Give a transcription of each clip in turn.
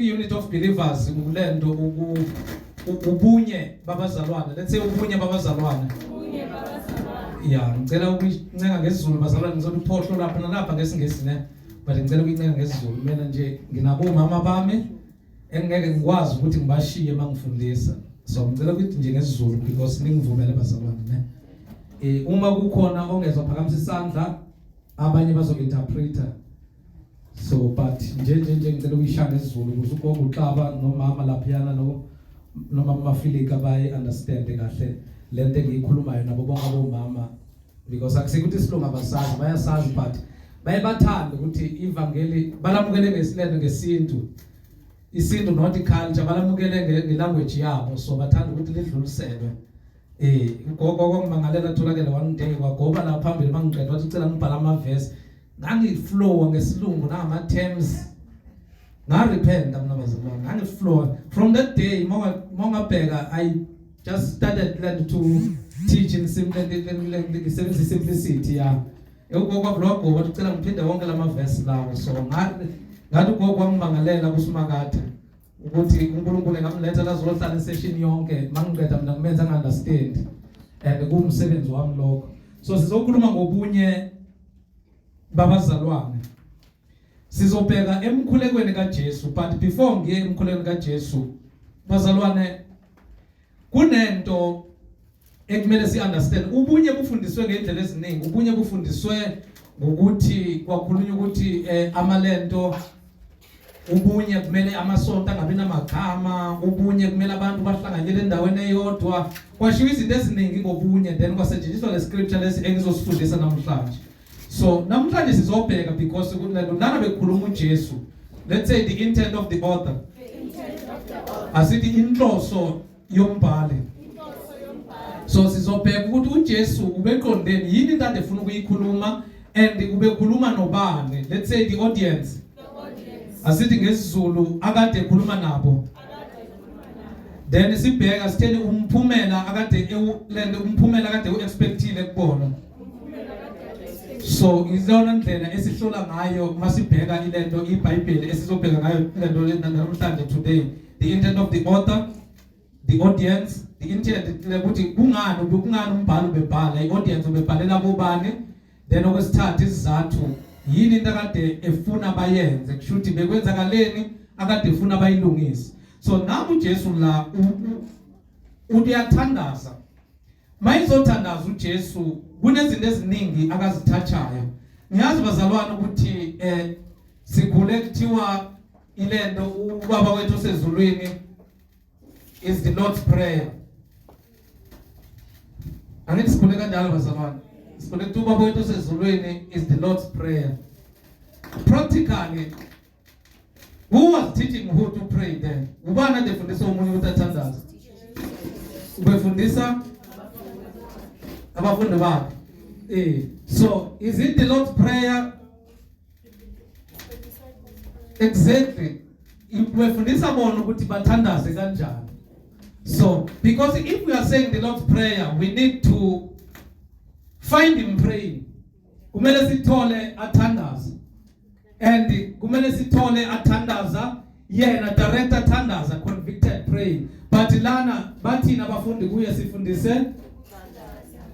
unit of believers kulento ubunye babazalwane. Let's say ubunye babazalwane. Yeah, ngicela ukuncenga ngesizulu bazalwane ngizothi uphohlo lapha nalapha ngesingesi ne. But ngicela ukuncenga ngesizulu mina nje nginabo mama bami engeke ngikwazi ukuthi ngibashiye mangifundisa. So ngicela ukuthi nje ngesizulu because ningivumele bazalwane ne. Uma kukhona ongezwa phakamisa isandla abanye bazointerpreta. So but nje ngicela ukuyishaya ngesizulu ukuze ugogo uXaba nomama laphiyana noma mafilika bayi understand kahle lento engiyikhulumayo nabo bonke abomama because akusikho ukuthi isilungu abasazi bayasazi but bayabathanda ukuthi ivangeli balamukele ngesilendo ngesintu isintu not culture balamukele ngelanguage yabo so bathanda ukuthi lidluliselwe ugogo ngimangalela tholakele one day kwagoba la phambili mangiqeda wathi ucela ngibhala ama verse ngangiflow ngesilungu nama terms repent flow from that day monga bheka I just started learn to teach in simplicity yeah ukoko vlog wathi ucela ngiphinde wonke lama verse lawo so ngathi ukoko ngimangalela kusimakade ukuthi uNkulunkulu engamletha lazohlala isession yonke mangiqeda mina ngimenza ngiunderstand and kumsebenzi wami lokho so sizokhuluma ngobunye babazalwane sizobheka emkhulekweni kaJesu but before ngiye emkhulekweni kaJesu bazalwane kunento ekumele si-understand ubunye bufundiswe ngendlela eziningi ubunye bufundiswe ngokuthi kwakhulunywa ukuthi amalento ubunye kumele amasonto angabi namagama ubunye kumele abantu bahlanganyele endaweni eyodwa kwashiwo izinto eziningi ngobunye then kwasetshenziswa le scripture lesi engizosifundisa namhlanje. So namhlanje sizobheka because lana bekhuluma uJesu. Let's say the intent of the author. Asithi inhloso yombhali. So sizobheka ukuthi uJesu ubeqondeni yini into adefuna ukuyikhuluma and ubekhuluma nobani. Let's say the audience. Asithi ngesizulu akade ekhuluma nabo. Then sibheka sitheni umphumela akade umphumela akade uexpectile kubona. So izona ndlela esihlola ngayo masibheka ilento iBhayibheli esizobheka ngayo lento namhlanje today the intent of the author the audience the intent ukuthi kungani umbhalo ubebhala iaudience ubebhalela bobani then okwesithathu isizathu yini into akade efuna bayenze kushuthi bekwenzakaleni akade efuna bayilungise. So namu uJesu la uyathandaza mayizothandaza uJesu kunezinto eziningi akazithathayo. Ngiyazi bazalwane ukuthi sikhule kuthiwa ilento ubaba wethu osezulwini is the Lord's prayer. Angithi sikhule kanjalo bazalwane. Sikhule ukuthi ubaba wethu osezulwini is the Lord's prayer. Practically who was teaching who to pray then? Ubani ade fundisa umuntu ukuthi athandaze? Ubefundisa abafundi bakhe. So is it the Lord's prayer? Exactly. Ubefundisa bona ukuthi bathandaze kanjani. So because if we are saying the Lord's prayer we need to find him praying. Kumele sithole athandaza. And kumele sithole athandaza yena direct athandaza convicted praying. But lana bathina abafundi kuye sifundise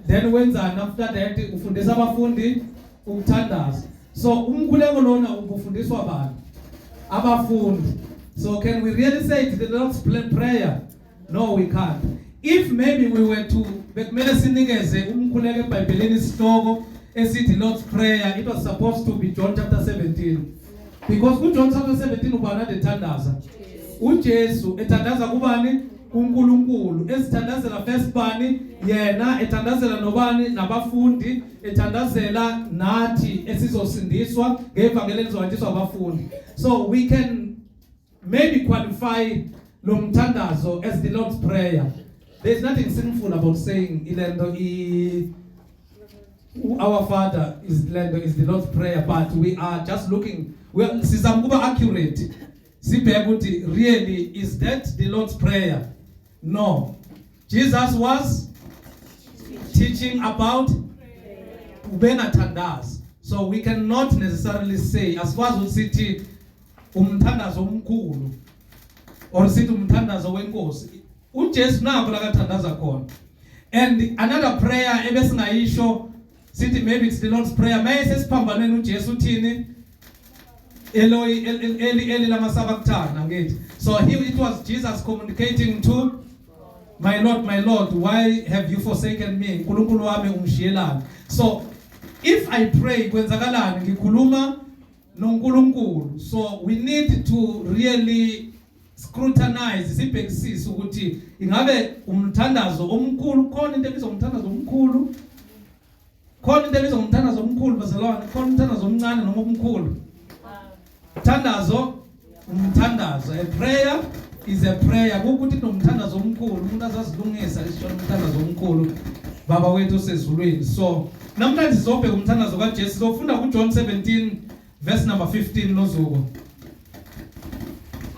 then wenzani after that ufundisa abafundi ukuthandaza. So umkhuleko lona ubufundiswa bani? Abafundi. So can we really say it's the Lord's prayer? No, we can't. If maybe we were to bekumele sinikeze umkhuleko eBhayibhelini isihloko esithi Lord's prayer, it was supposed to be John chapter 17. Because ku John chapter 17 ubani adethandaza? uJesu ethandaza kubani? uNkulunkulu. Esithandazela first bani yena ethandazela nobani nabafundi ethandazela nathi esizosindiswa ngevangeli elizohanjiswa abafundi. So we can maybe qualify lo mthandazo as the Lord's prayer. There's nothing sinful about saying ilendo our Father is the Lord's prayer, but we are just looking, sizamkuba accurate. Sibheka ukuthi really is that the Lord's prayer? No. Jesus was teaching about ubengathandazi. So we cannot necessarily say as far as usithi umthandazo omkhulu or sithi umthandazo wenkosi. uJesu nakho la kathandaza khona. And another prayer ebesingayisho sithi maybe it's the Lord's prayer. Mayese siphambaneni uJesu uthini? Eloi eli lama sabakuthana ngithi. So here it was Jesus communicating to my Lord, why have you forsaken me? Nkulunkulu wami ungishiyelani? So if I pray kwenzakalani ngikhuluma noNkulunkulu. So we need to really scrutinize sibhekisise ukuthi ingabe umthandazo omkhulu khona into ebizwa umthandazo omkhulu, khona into ebizwa umthandazo omkhulu bazalwane, khona umthandazo omncane noma omkhulu. Umthandazo, a prayer is a prayer. Ukuthi nomthandazo omkhulu umuntu azazilungisa lesishona umthandazo omkhulu baba wethu osezulwini. So namhlanje sizobheka umthandazo kaJesu. Sizofunda kuJohn 17 verse number 15 nozuko.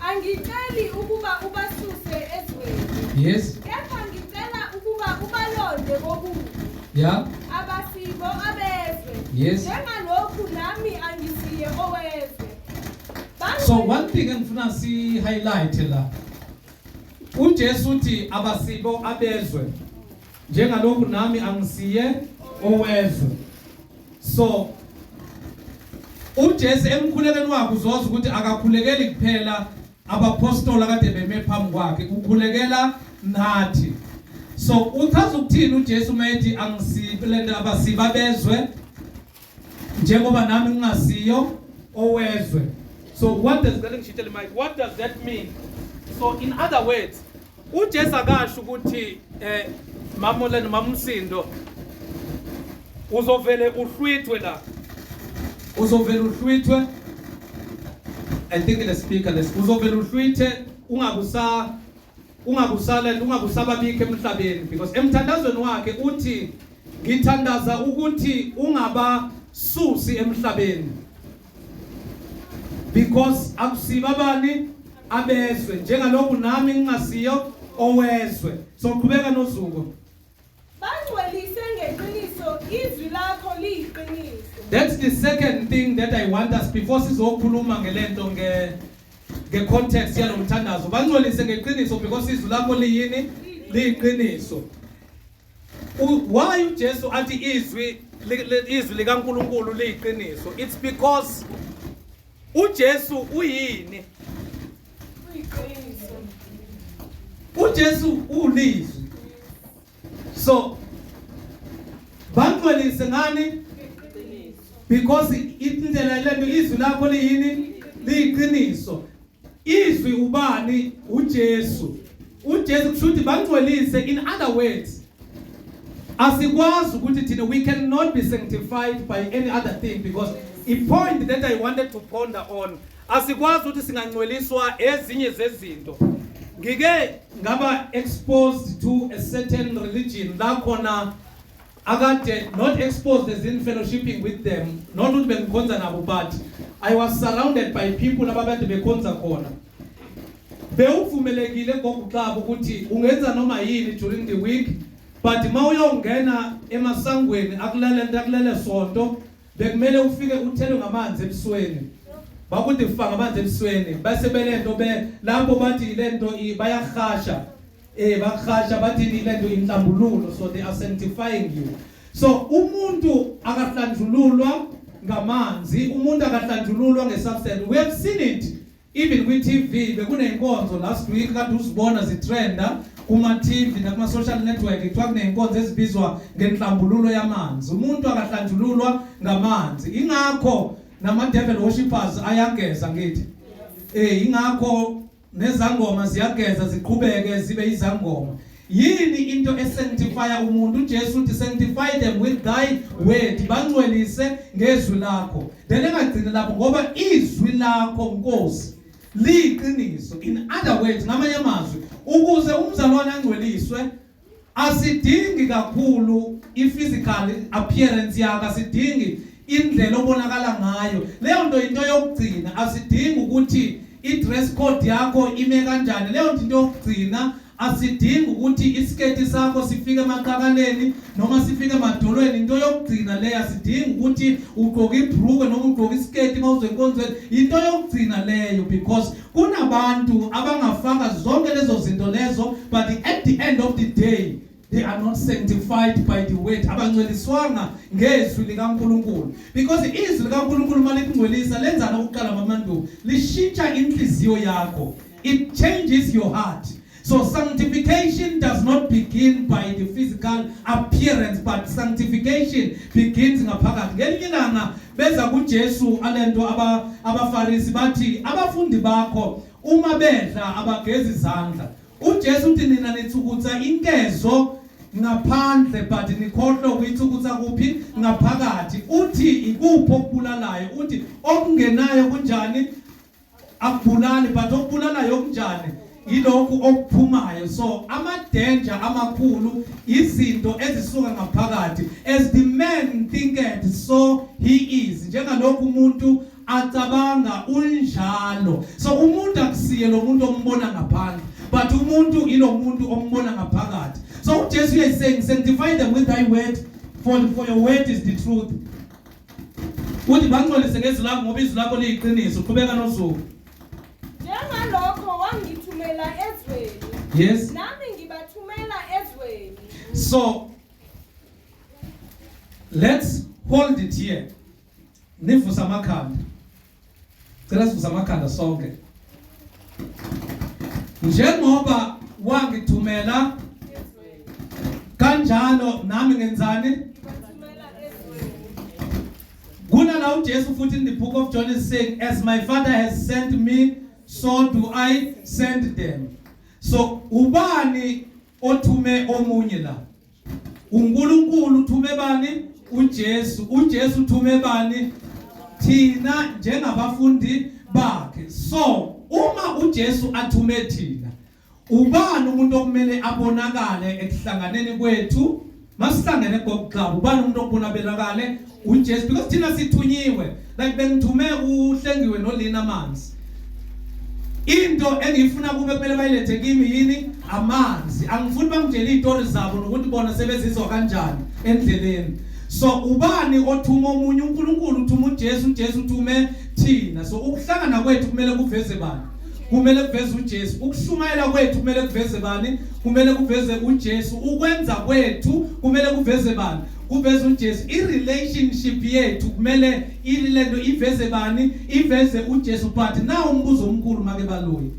Angiceli ukuba ubasuse ezweni. Yes. Kepha ngicela ukuba ubalonde kokubi. Yeah. Abasibo abezwe. Yes. Njengalokhu nami angisiye owezwe. So one thing engifuna si highlight la. uJesu uthi abasibo abezwe. Njengalokhu nami angisiye owezwe. So uJesu emkhulekeni wakhe uzoza ukuthi akakhulekeli kuphela abapostola kade beme phambi kwakhe, ukhulekela nathi. So uchaza ukuthini uJesu mayethi angisibelenda abasibo abezwe njengoba nami ngingasiyo owezwe. So what does that mean? So in other words, uJesu akasho ukuthi mamoleni mamsindo uzovele uhlwithwe la. Uzovele uhlwithwe. I think the speaker uzovele uhlwithe ungabusababikho emhlabeni, because emthandazweni wakhe uthi ngithandaza ukuthi ungabasusi emhlabeni. Because akusiba abani abezwe njengalokhu nami ngingasiyo owezwe. So qhubeka nozuko. Bangcwelise ngeqiniso, izwi lakho liyiqiniso. That's the second thing that I want us before sizokhuluma ngelento context yalo mthandazo. Bangcwelise ngeqiniso because izwi lakho liyini? Liyiqiniso. Why uJesu athi izwi likaNkulunkulu liyiqiniso? It's because uJesu uyini? uJesu ulizwi. So bangcwelise ngani? Because indlela lento izwi lakho liyini? Liyiqiniso. Izwi ubani? uJesu. uJesu kushuthi bangcwelise. In other words, asikwazi ukuthi thina we cannot be sanctified by any other thing, because a point that I wanted to ponder on, asikwazi ukuthi singangcweliswa ezinye zezinto. Ngike ngaba exposed to a certain religion la khona akade not exposed as in fellowshipping with them, not ukuthi bengikhonza nabo, but I was surrounded by people ababade bekhonza khona. Bewuvumelekile ngokuxaba ukuthi ungenza noma yini during the week, but mawuyongena emasangweni akulele sonto bekumele ufike uthelwe ngamanzi ebusweni. Bakuthi ufanga amanzi ebusweni base belento lapho bathi lento bayahasha bakhasha bathi lento inhlambululo, so they are sanctifying you. So umuntu akahlanjululwa ngamanzi, umuntu akahlanjululwa ngesubstance. We have seen it even with TV. Bekunenkonzo last week kade usibona zitrenda kuma TV nakuma social network kuthiwa kunenkonzo ezibizwa ngenhlambululo yamanzi. Umuntu akahlanjululwa ngamanzi. Ingakho nama devil worshippers ayageza ngithi ingakho nezangoma ziyageza ziqhubeke zibe izangoma. Yini into esanctify umuntu? uJesu uthi sanctify them with thy word. Bangcwelise ngezwi lakho. Then engagcina lapho ngoba izwi lakho Nkosi liyiqiniso. In other words, ngamanye amazwi, ukuze umzalwane angcweliswe asidingi kakhulu i-physical appearance yakhe, asidingi indlela obonakala ngayo. Leyo nto into yokugcina. Asidingi ukuthi i-dress code yakho ime kanjani. Leyo nto yokugcina. asidingi ukuthi isiketi sakho sifike emaqakaleni noma sifike emadolweni. Into yokugcina le asidingi ukuthi ugqoke ibhruke noma ugqoke isiketi mawuze enkonzweni. Into yokugcina leyo because kunabantu abangafaka zonke lezo zinto lezo, but at the end of the day they are not sanctified by the word. Abangcweliswanga ngezwi likaNkulunkulu. Because izwi likaNkulunkulu malingcwelisa lenzana ukuqala mamandu lishintsha inhliziyo yakho. It changes your heart. So sanctification does not begin by the physical appearance, but sanctification begins ngaphakathi. Ngelinye ilanga beza kuJesu alento abafarisi bathi abafundi bakho uma bedla abagezi izandla. uJesu uthi nina nithukutsa inkezo ngaphandle but nikhohlwa ukuyithukutsa kuphi ngaphakathi. Uthi ikuphi okubulalayo? Uthi okungenayo kunjani akubulali, but okubulalayo kunjani ilokhu okuphumayo. So ama-danger amakhulu izinto ezisuka ngaphakathi. As the man thinketh so he is. Njengalokhu umuntu acabanga unjalo. So umuntu akusiye lo muntu ombona ngaphandle, but umuntu ilo muntu ombona ngaphakathi. So Jesus is saying, sanctify them with thy word, for your word is the truth. Uthi bangcolise ngezwi lakho ngoba izwi lakho liyiqiniso. Qhubeka nosuku. Njengalokho wangithumela ezweni. Yes. Nami ngibathumela ezweni. So let's hold it here. Nivusa amakhanda. Cela sivusa amakhanda sonke. Njengoba wangithumela kanjalo nami ngenzani? Ngibathumela ezweni. Kuna la uJesu futhi in the book of John is saying, as my Father has sent me, so do I send them. So ubani othume omunye la? uNkulunkulu uthume bani? uJesu. uJesu uthume bani? Thina njengabafundi bakhe. So uma uJesu athume thina, ubani umuntu okumele abonakale ekuhlanganeni kwethu? Masihlangene kokuqaba, ubani umuntu okubonakale? uJesu. Because thina sithunyiwe, like bengithume uHlengiwe noLina amanzi. Into engifuna kube kumele bayilethe kimi yini? Amanzi. Angifuni bangitshele izitori zabo nokuthi bona sebezizwa kanjani endleleni. So ubani othuma omunye? uNkulunkulu uthuma uJesu, uJesu uthume thina. So ukuhlangana kwethu kumele kuveze bani? Kumele kuveze uJesu. Ukushumayela kwethu kumele kuveze bani? Kumele kuveze uJesu. Ukwenza kwethu kumele kuveze bani? Kuveze uJesu. I-relationship yethu kumele ilento iveze bani? Iveze uJesu. But na umbuzo omkhulu make baloyi,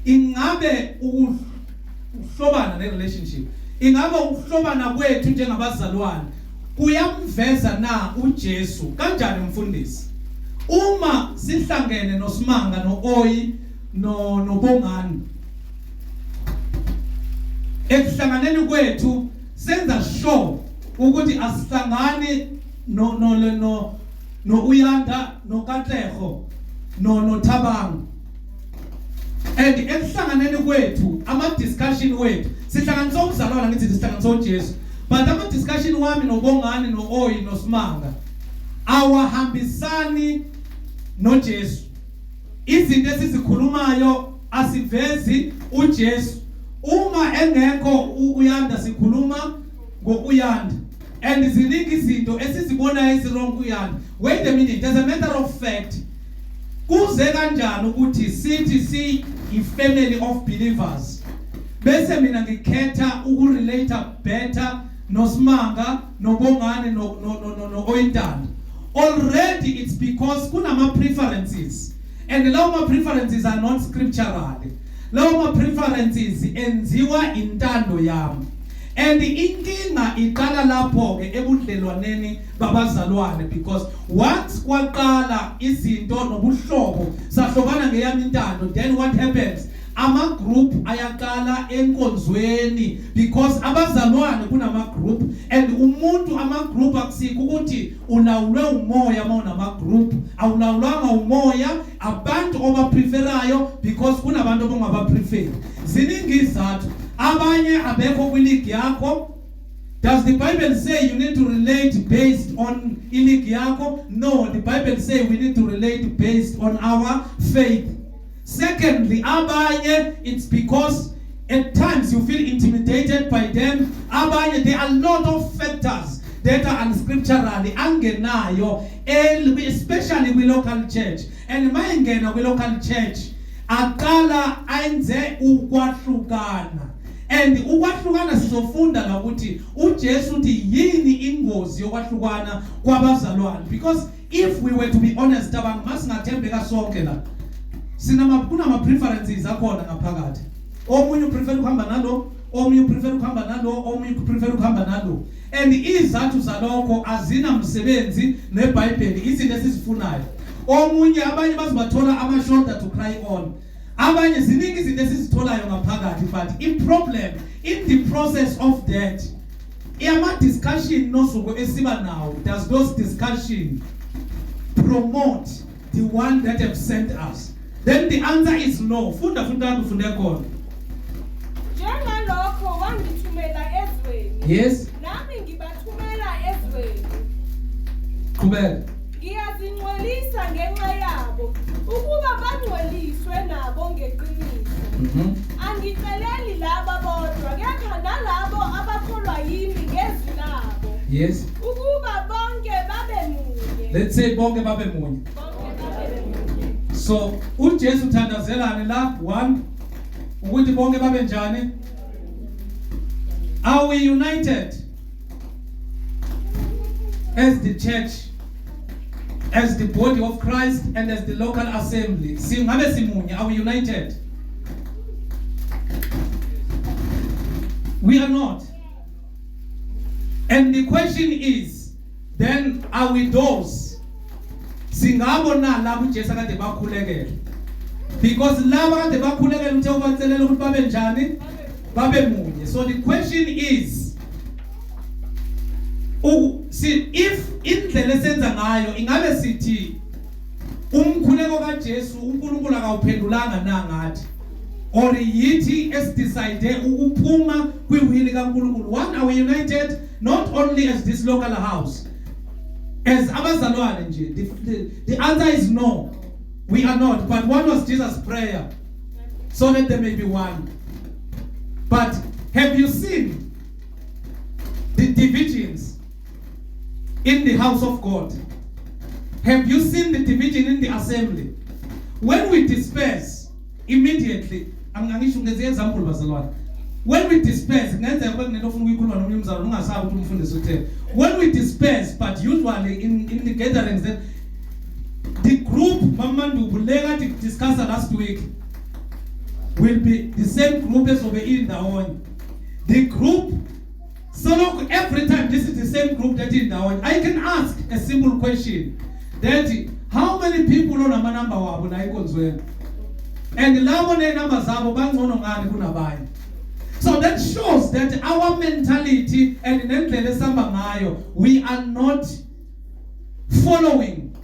ingabe ukuhlobana ne-relationship, ingabe ukuhlobana kwethu njengabazalwane kuyamveza na uJesu? Kanjani mfundisi? Uma sihlangene noSimanga noOyi nobongani, ekuhlanganeni kwethu senza sure ukuthi asihlangani no Uyanda noKatleho noThabang. And ekuhlanganeni kwethu ama discussion wethu sihlanganisa umzalwane, ngithi sihlanganisa uJesu, but ama discussion wami nobongani noOyi noSimanga awahambisani noJesu. Izinto esizikhulumayo asivezi uJesu. Uma engekho uYanda sikhuluma ngoUyanda, and ziningi izinto esizibona ezirong kuYanda. Wait a minute, as a matter of fact, kuze kanjani ukuthi sithi si i-family of believers bese mina ngikhetha ukurelate better noSimanga nobongani noOyintando? Already it's because kunama preferences, and lawo ma preferences are not scriptural. Lawo ma preferences enziwa intando yami. And inkinga iqala lapho ke ebudlelwaneni babazalwane, because once kwaqala izinto nobuhlobo sahlobana ngeyami intando, then what happens? Ama group ayaqala enkonzweni, because abazalwane kunama group, and umuntu ama group akusikho ukuthi ulawulwe umoya mawunama group, awulawulwanga umoya, abantu obapreferayo, because kunabantu abangabapreferi. Ziningi izathu. Abanye abekho kwiligi yakho. Does the Bible say you need to relate based on iligi yakho? No, the Bible say we need to relate based on our faith. Secondly, abanye, it's because At times you feel intimidated by them. There are a lot of factors that are unscripturally angenayo, especially with local church. And mayingena with local church, akala ainze ukwahlukana. And ukwahlukana sizofunda la ukuthi uJesu uthi yini ingozi yokwahlukana kwabazalwane. Because if we were to be honest, abantu masingathembeka sonke la. Kuna preferences akhona ngaphakathi. Omunye prefer ukuhamba nalo, omunye prefer ukuhamba nalo, omunye prefer ukuhamba nalo. And izathu zalokho azina msebenzi neBhayibheli izinto esizifunayo. Omunye abanye bazibathola ama shoulder to cry on. Abanye ziningi izinto esizitholayo ngaphakathi, but in problem in the process of that ama discussion nosuku esiba nawo, does those discussion promote the one that have sent us? Then the answer is no. Funda khona. Njengalokho wangithumela ezweni. Yes. Nami ngibathumela ezweni. Qhubeka. Ngiyazingcolisa ngenxa yabo ukuba bangcoliswe nabo ngeqiniso. Angiceleli laba bodwa, kepha nalabo abakholwa yimi ngezwi labo. Yes. Ukuba bonke babe munye. Let's say bonke babe munye. So uJesu uthandazelane la 1 ukuthi bonke babe njani? Are we united as the church, as the body of Christ, and as the local assembly? Singabe simunye, are we united? We are not. And the question is, then are we those? Singabona la uJesu kade bakhulekela. Because laba kade bakhulekela uthe ubatselela ukuthi babe njani? Babe munye. So the question is, see, if indlela esenza ngayo ingabe sithi umkhuleko kaJesu uNkulunkulu akawuphendulanga na ngathi, or yithi esidecide ukuphuma kwiwili kaNkulunkulu? One, are we united not only as this local house, as abazalwane nje? The answer is no, we are not. But what was Jesus' prayer? So that there may be one. But have you seen the divisions in the house of God? Have you seen the division in the assembly? When we disperse, immediately, when we disperse, when we disperse, but usually in the gatherings, that the group Mamandu Bulega discussed last week will be the same group as over in the one. The group, so look, every time this is the same group that in the one. I can ask a simple question: that how many people on a number wabu na ikonzwe? And the labone numbers abo bangono ngani kunabayi. So that shows that our mentality and nendlela esamba ngayo, we are not following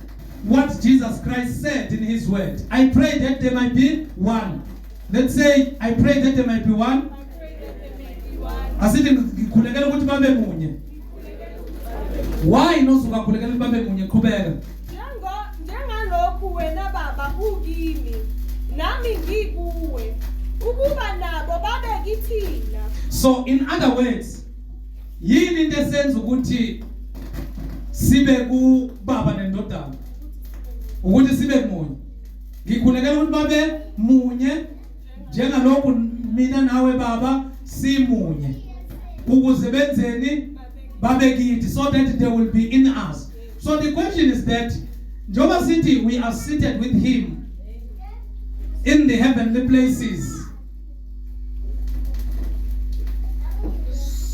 what Jesus Christ said in his word. I pray that there might be one. Let's say, I pray that there might be one. Asithi ngikhulekela ukuthi babe munye. Why nosuka khulekela ukuthi babe munye? Qhubeka. Njengalokhu wena baba ukimi, nami ngikuwe, ukuba nabo babe kithina. So in other words, yini into esenza ukuthi sibe ku baba nendodana, ukuthi sibe munye. Ngikhulekela ukuthi babe munye njengalokhu mina nawe baba simunye, ukuze benzeni babe kithi, so that they will be in us. So the question is that Jehovah City, we are seated with him in the heavenly places.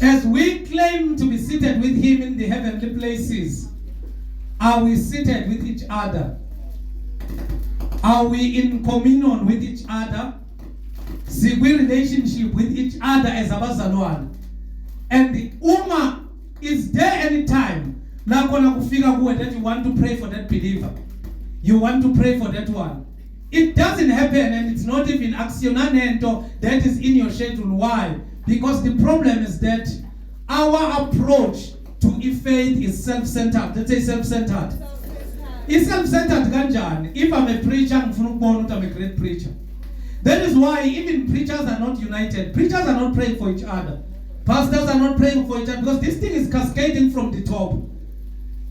As we claim to be seated with him in the heavenly places, are we seated with each other? Are we in communion with each other? See, we relationship with each other as abazalwane. And the Ummah, is there any time that you want to pray for that believer? You want to pray for that one? It doesn't happen, and it's not even actionamento that is in your schedule. Why? Because the problem is that our approach to faith is self-centered. Let's say self-centered. It's self-centered kanjani? If I'm a preacher, I'm a great preacher. That is why even preachers are not united. Preachers are not praying for each other. Pastors are not praying for each other because this thing is cascading from the top.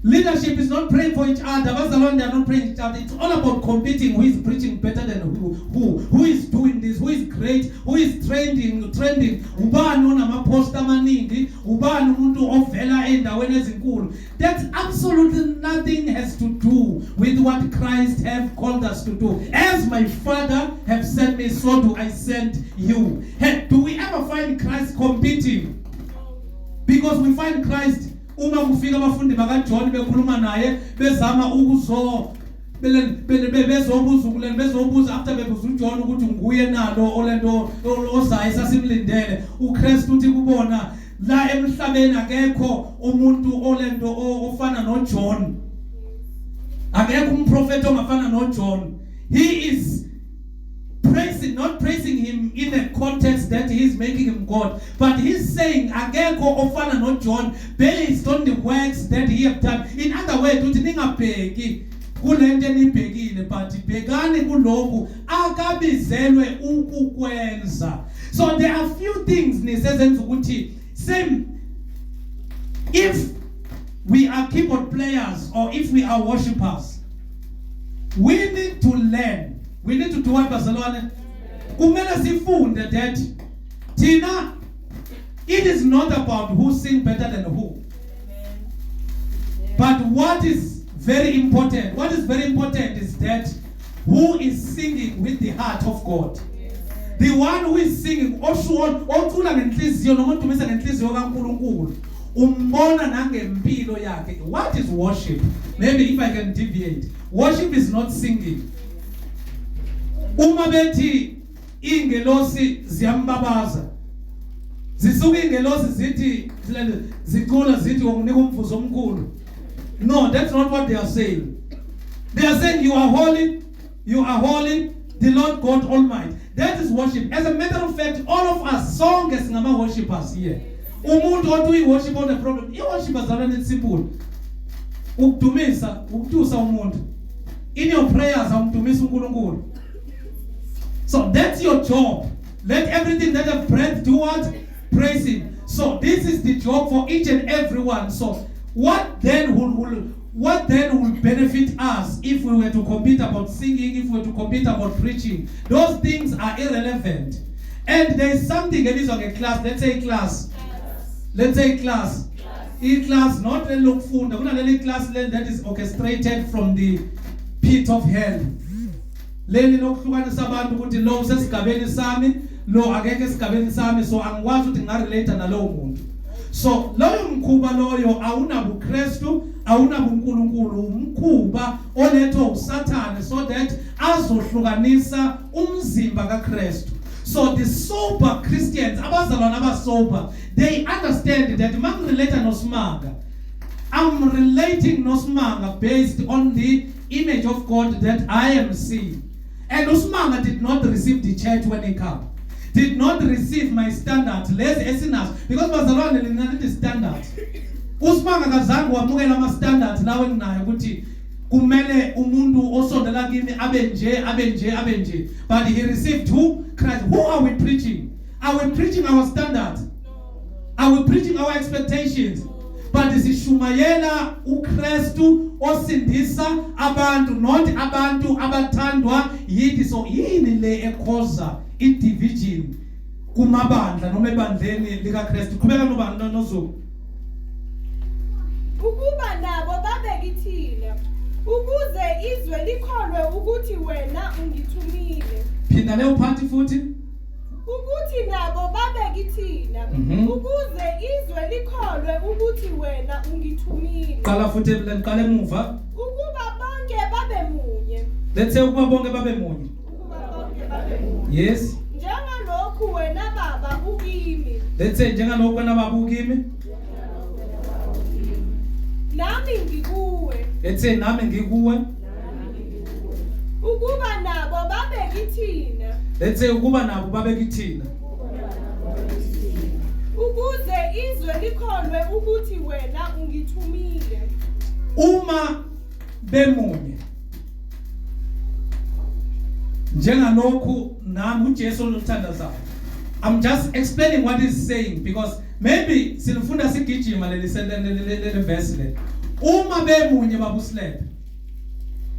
Leadership is not praying for each other. They are not praying each other. It's all about competing. Who is preaching better than who is doing this? Who is great? Who is trending? Ubani unamaposta maningi? Ubani umuntu ovela endaweni ezinkulu? That absolutely nothing has to do with what Christ have called us to do. As my Father have sent me, so do I send you. Hey, do we ever find Christ competing? Because we find Christ. Uma kufika abafundi baka John bekhuluma naye bezama ukuzo bezobuza after bebuza uJohn ukuthi nguye nalo olento ozayo sasimlindele uKristu uthi kubona la emhlabeni akekho umuntu olento ofana noJohn, akekho umprofeti ongafana noJohn. He is not praising him in a context that he is making him God, but he's saying akekho ofana no John based on the works that he have done. In other words, uthi ningabheki kulento enibhekile but bhekani kulokhu akabizelwe ukukwenza. So there are few things nisezenza ukuthi same if we are keyboard players or if we are worshippers, we need to learn. We need to do what Barcelona. Kumele sifunde that Tina, it is not about who sing better than who. But what is very important is that who is singing with the heart of God. The one who is singing othula ngenhliziyo noma udumisa ngenhliziyo kaNkulunkulu. Umbona nangempilo yakhe. What is worship? Maybe if I can deviate. Worship is not singing. Uma bethi ingelosi ziyambabaza zisuka ingelosi zithi zicula zithi ngokunika umvuzo omkhulu. No, that's not what they are saying. They are saying you are holy, the Lord God Almighty. That is worship. As a matter of fact, all of us sonke singama worshippers here. Umuntu othi worship on the problem. I-worshipers are not simple. Ukudumisa, ukutusa umuntu. In your prayers awumdumisa uNkulunkulu. So that's your job. Let everything that have breath do what? Praise him. So this is the job for each and every one. So what then will benefit us if we were to compete about singing, if we were to compete about preaching? Those things are irrelevant. And there is something that is on a class. Let's say class. E-class, not a look funda. Kuna class that is orchestrated from the pit of hell. Leli lokuhlukanisa abantu ukuthi lo usesigabeni sami lo akeke esigabeni sami, so angikwazi ukuthi ngarelate nalowo muntu. So loyo mkhuba loyo awunabuKristu, awunabuNkulunkulu, umkhuba olethwa uSathane so that azohlukanisa umzimba kaKristu. So the sober Christians, abazalwana abasober, they understand that mangirelate noSimanga, I'm relating noSimanga based on the image of God that I am seeing. And uSimanga did not receive the church when he came. Did not receive my standards. Less sinners. Because bazalwane lina the standards. uSimanga kazange wamukela ama standards lawo enginayo ukuthi kumele umuntu osondela kimi abe nje. But he received who? Christ. Who are we preaching? Are we preaching our standards? Are we preaching our expectations? But sishumayela uKristu osindisa abantu, not abantu abathandwa yithi. So yini le ekhoza i-division kumabandla noma ebandleni likaKristu? Qhubeka noZulu. Ukuba nabo babekithile ukuze izwe likholwe ukuthi wena ungithumile. Phinda leyo phansi futhi. Ukuthi nabo babekithina ukuze izwe likholwe ukuthi wena ungithumile. Qala futhi qala emuva. Ukuba bonke babe munye. Let's say ukuba bonke babe munye. Yes. Njengalokhu wena baba ukimi. Let's say njengalokhu wena baba ukimi. Nami ngikuwe. Let's say nami ngikuwe. Ukuba nabo babekithina. Let's say ukuba nabo babekithina. Ukuze izwe likholwe ukuthi wena ungithumile. Uma bemunye njengalokhu nami uJesu oluthandazayo I'm just explaining what he's saying because maybe silifunda sigijima leli verse le. Uma bemunye babuslebe.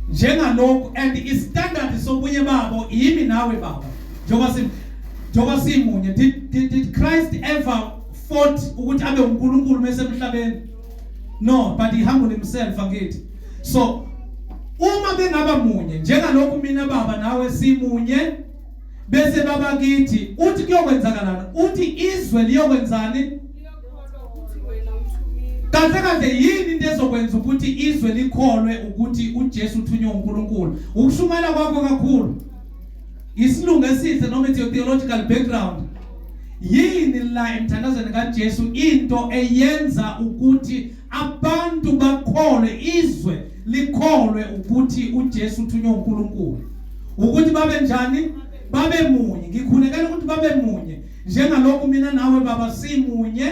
Njengalokho and istandard sobunye babo yimi nawe baba. Njoba simunye did Christ ever fought ukuthi abe uNkulunkulu mesemhlabeni? No, but he humbled himself again. So uma bengaba munye njengalokho mina baba nawe simunye bese baba kithi uthi kuyokwenzakalana uthi izwe liyokwenzani kahle yini into ezokwenza ukuthi izwe likholwe ukuthi uJesu uthunywe uNkulunkulu ukushumayela kwakho kakhulu isilungu esihle noma theological background yini la emthandazweni kaJesu into eyenza ukuthi abantu bakholwe izwe likholwe ukuthi uJesu uthunywe uNkulunkulu ukuthi babe njani babe munye ngikhulekela ukuthi babe munye njengalokho mina nawe baba simunye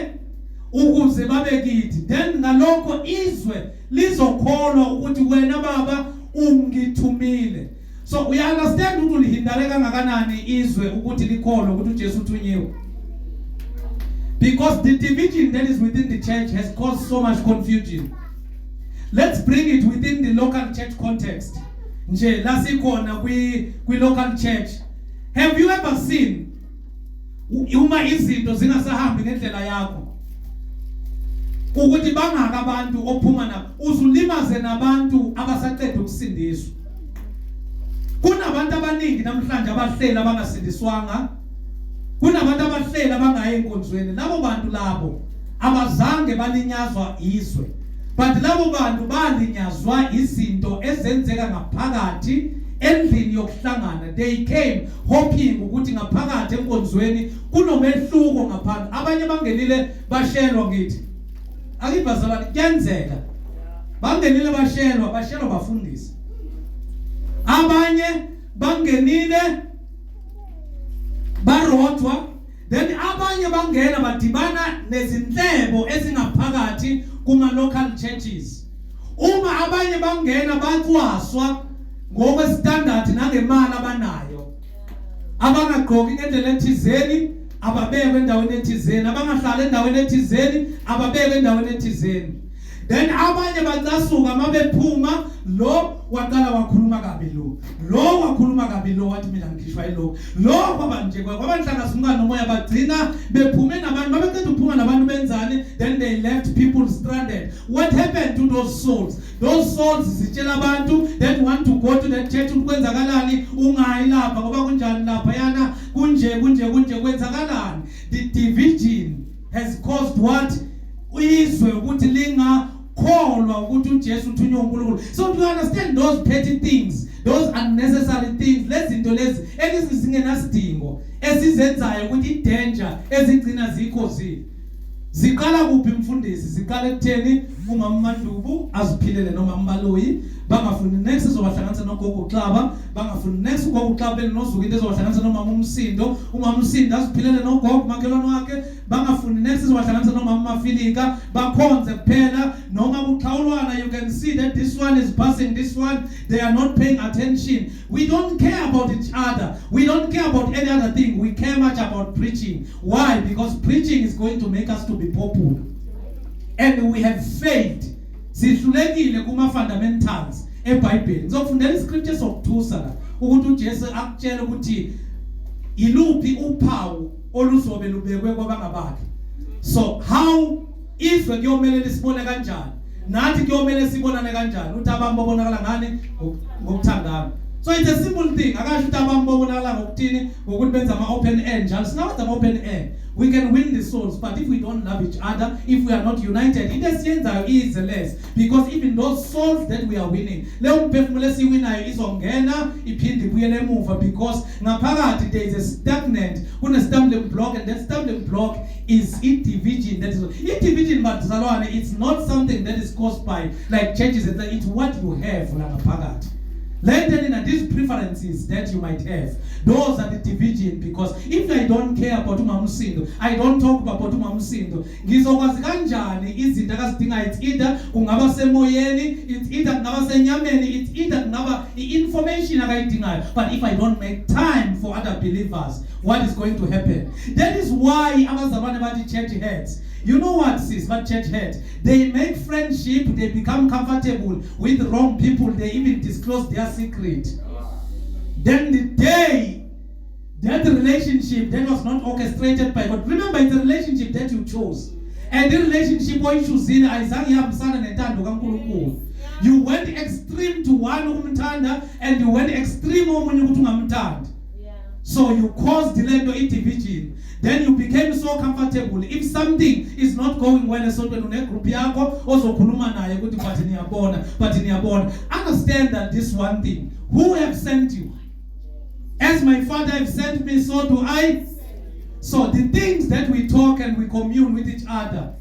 ukuze babe kithi then ngalokho izwe lizokholwa ukuthi wena baba ungithumile so we understand ukuthi lihindare kangakanani izwe ukuthi likholwe ukuthi uJesu uthunyiwe because the division that is within the church has caused so much confusion. Let's bring it within the local church context. Nje lasikhona kwi local church. Have you ever seen uma izinto zingasahambi ngendlela yakho? Ukuthi bangaka abantu ophuma nabo uzulimaze nabantu abasaqeda ukusindiswa. Kunabantu abaningi namhlanje abahlela abangasindiswanga. Kunabantu abahlela bangayi enkonzweni. Labo bantu labo abazange balinyazwa izwe. But labo bantu balinyazwa izinto ezenzeka ngaphakathi endlini yokuhlangana. They came hoping ukuthi ngaphakathi enkonzweni kunomehluko ngaphandle. Abanye bangenile bashelwa ngithi. Akibazalwane kuyenzeka. Bangenile bashelwa bafundisi. Abanye bangenile barodwa then abanye bangena badibana nezinhlebo ezingaphakathi kuma local churches. Uma abanye bangena bacwaswa ngokwestandard nangemali abanayo. Abangagqoki ngendlela ethizeni ababekwe endaweni ethizeni, abangahlala endaweni ethizeni ababekwe endaweni ethizeni. Then abanye bacasuka mabephuma lo waqala wakhuluma kabi lo wakhuluma kabi lo wathi mina ngikhishwa yilo lo kwaba nje kwabanhlanga sumka nomoya bagcina bephume nabantu babecela ukuphuma nabantu benzani then they left people stranded. What happened to those souls? Those souls zitshela abantu that want to go to the church ukwenzakalani ungayi lapha ngoba kunjani lapha yana kunje kwenzakalani. The division has caused what izwe ukuthi linga kholwa ukuthi uJesu uthunywe uNkulunkulu. So do you understand those petty things, those unnecessary things, lezinto lezi ezisingenasidingo esizenzayo ukuthi idanger ezigcina zikhosini ziqala kuphi mfundisi? Ziqala ekutheni umama Mandubu aziphilele noma Mbaloyi bangafuni next ezobahlanganisa nogogo Xaba, bangafuni next ugogo Xaba noZuku into ezobahlanganisa nomama Umsindo, umama Umsindo aziphilele nogogo makhelwane wakhe, bangafuni next ezobahlanganisa nomama Mafilika bakhonze kuphela noma kuxhawulwana. You can see that this one is passing this one, they are not paying attention. We don't care about each other, we don't care about any other thing, we care much about preaching. Why? Because preaching is going to make us to be popular, and we have failed. Sihlulekile kuma fundamentals eBhayibheli. Ngizofundela iscriptures okuthusa la ukuthi uJesu akutshela ukuthi iluphi uphawu oluzobe lubekwe kwabangabakhe. So how izwe kuyomele lisibone kanjani? Nathi kuyomele sibonane kanjani? Uthi abantu babonakala ngani? Ngokuthandana. So it's a simple thing. Akasho ukuthi abantu babonakala ngokuthini ukuthi benza ama open air njalo. Sinawenza ama open air. We can win the souls, but if we don't love each other, if we are not united, it is less. Because even those souls that we are winning, leyo mphefumulo esiwinayo izongena iphinde ibuyele emuva because ngaphakathi there is a stagnant, kuna stumbling block, and that stumbling block is division. That is division, but zalwane, it's not something that is caused by like churches. It's what you have ngaphakathi. Then these preferences that you might have, those are the division. Because if I don't care about Umama Umsindo, I don't talk about Umama Umsindo, ngizokwazi kanjani izinto akazidinga? It's either kungaba semoyeni, it's either kungaba senyameni, it's either kungaba information akayidingayo. But if I don't make time for other believers what is going to happen. That is why abazalwane bathi church heads. You know what, sis? What church heads? They make friendship, they become comfortable with wrong people, they even disclose their secret. Then the day that relationship that was not orchestrated by God, remember it's a relationship that you chose. And the relationship what you choose in you went extreme to one umthanda and you went extreme omunye ukuthi ungamthanda. So you caused delay to division. Then you became so comfortable. If something is not going well, esontweni une group yakho ozokhuluma naye ukuthi but niyabona. Understand that this one thing, who have sent you? As my Father have sent me, so do I. So the things that we talk and we commune with each other,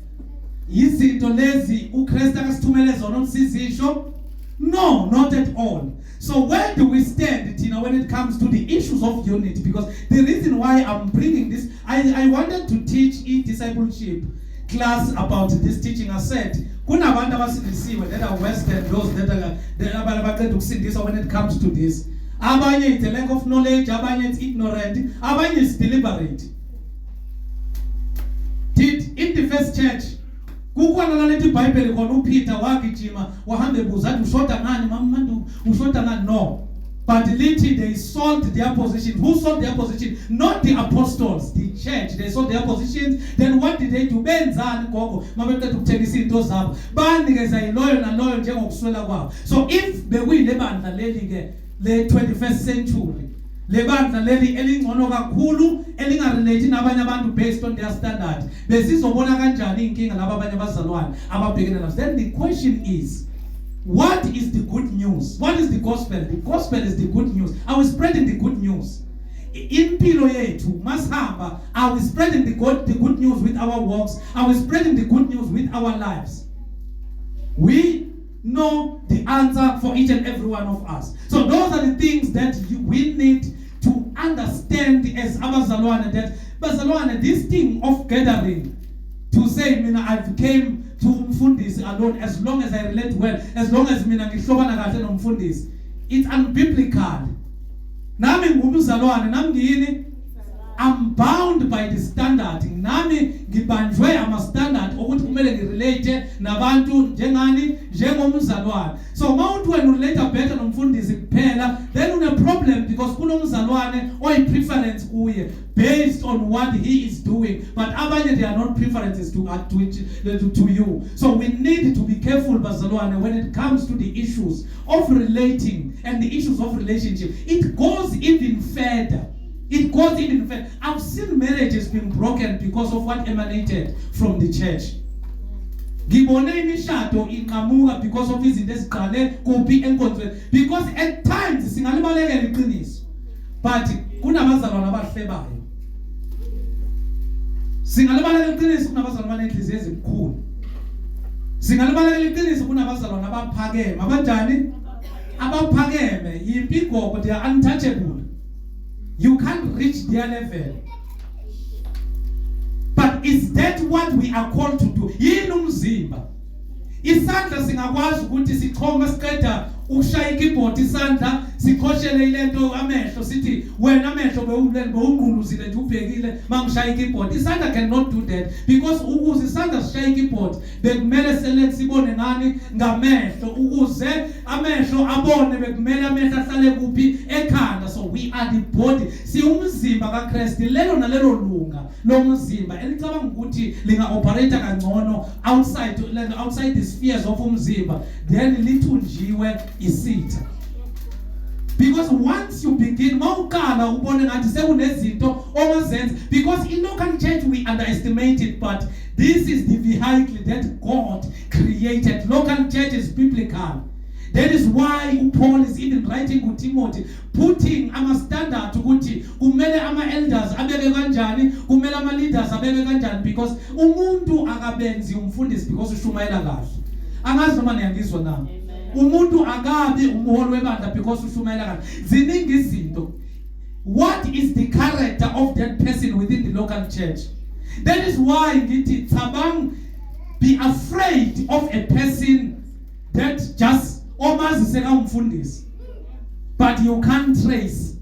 izinto lezi uKristu akasithumele zona ukusizisho? No, not at all. So where do we stand, Tina, when it comes to the issues of unity? Because the reason why I'm bringing this, I wanted to teach discipleship class about this teaching. I said, kunabantu abasindisiwe that are Western, those that are abaqeda ukusindiswa when it comes to this. Abanye it's a lack of knowledge, abanye it's ignorant, abanye it's deliberate. In the first church, kukhona lalethi iBhayibheli khona uPeter wagijima wahambe buza athi ushota ngani mama ushota ngani no, but literally they sold their position. Who sold their position? Not the apostles, the church. They sold their positions. Then what did they do? Benzani gogo mabeqeda ukuthengisa into zabo banikeza iloyo naloyo njengokuswela kwabo. So if bekuyile bandla leli ke le 21st century, le bandla leli elingcono kakhulu elingarelate nabanye abantu based on their standard, besizobona kanjani inkinga laba abanye abazalwane ababhekene nazo? Then the question is, what is the good news? What is the gospel? The gospel is the good news. Are we spreading the good news? Impilo yethu masihamba, are we spreading the good news with our works? Are we spreading the good news with our lives? We know the answer for each and every one of us. So those are the things that we need to understand as abazalwane, that bazalwane, this thing of gathering to say mina I've came to umfundisi alone, as long as I relate well, as long as mina ngihlobana kahle nomfundisi, it's unbiblical. Nami ngumzalwane, nami ngiyini, I'm bound by the standard. Nami ngibanjwe ama standard ukuthi kumele ngirelate nabantu njengomzalwane. So mawuthi wena relate better nomfundisi kuphela, then une problem because kunomzalwane oyi preference kuye based on what he is doing, but abanye they are not preferences to you. So we need to be careful bazalwane when it comes to the issues of relating and the issues of relationship. It goes even further. It goes even further. I've seen marriages being broken because of what emanated from the church. Ngibone imishado inqamuka because of izinto eziqale kuphi enkonzweni, because at times singalibalekela iqiniso, but kunabazalwane abahlebayo. Singalibalekela iqiniso kunabazalwane abanenhliziyo ezinkulu. Singalibalekela iqiniso kunabazalwane abaphakeme. Abanjani? Abaphakeme. Yimpiko, they are untouchable. You can't reach their level. But is that what we are called to do? Yini umzimba? Isandla singakwazi ukuthi sikhoma siqeda ushaya ikeyboard, isandla sikhoshele ilento amehlo sithi wena amehlo bewunquluzile nje ubhekile mangishaya ikeyboard. Isandla cannot do that, because ukuze isandla sishaya ikeyboard bekumele select sibone ngani ngamehlo, ukuze amehlo abone bekumele amehlo ahlale kuphi ekhanda. So we are the body, si umzimba kaKristu, lelo nalelo lunga lomzimba elicabanga ukuthi linga operate kangcono outside the spheres of umzimba, then lithunjiwe isitha. Because once you begin mawuqala ubone ngathi sekunezinto ongazenza, because in local church we underestimate it, but this is the vehicle that God created. Local church is biblical. That is why Paul is even writing to Timothy, putting ama standard ukuthi kumele ama elders abeke kanjani, kumele ama leaders abeke kanjani, because umuntu akabenzi umfundisi because ushumayela kahle. Angazi noma niyangizwa nami. Umuntu akabi umuholi webandla because ushumayela kahle. Ziningi izinto. What is the character of that person within the local church? That is why ngithi tabang, be afraid of a person that just omazise kamfundisi, but you can't trace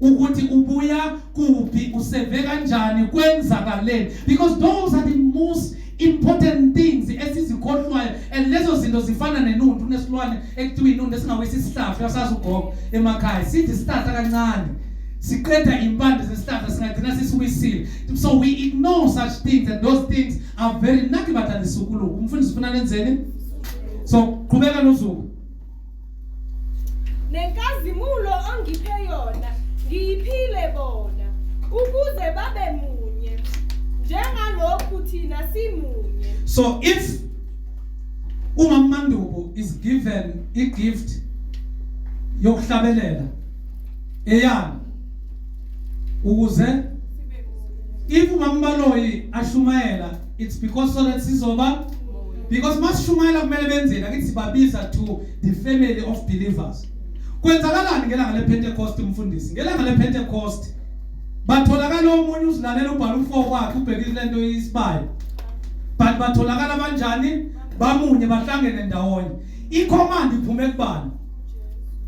ukuthi ubuya kuphi useve kanjani kwenzakaleni, because those are the most important things esizikhohlwayo. And lezo zinto zifana nenuntu nesilwane ekuthiwa inuntu esingawesi isihlahla sazi ugogo emakhaya sithi sihlahla kancane siqeda impande zesihlahla singagcina sisiwisile. So we ignore such things, and those things are very nakhi batanisukulu. Umfundisi ufuna nenzeni? So qhubeka nozuku. Nenkazimulo ongiphe yona ngiyiphile bona ukuze babe munye njengalokhu thina simunye. So if uMamandubo is given a gift yokuhlabelela eyana ukuze if uMambaloyi ashumayela, it's because so that sizoba, because mashumayela kumele benzeni akithi sibabiza to the family of believers. Kwenzakalani ngelanga lePentecost umfundisi? Ngelanga lePentecost batholakala omunye uzilalela ubhala umfoko wakhe ubhekile lento yisibayo. But batholakala kanjani? Bamunye bahlangene ndawonye. Icommand iphume kubani?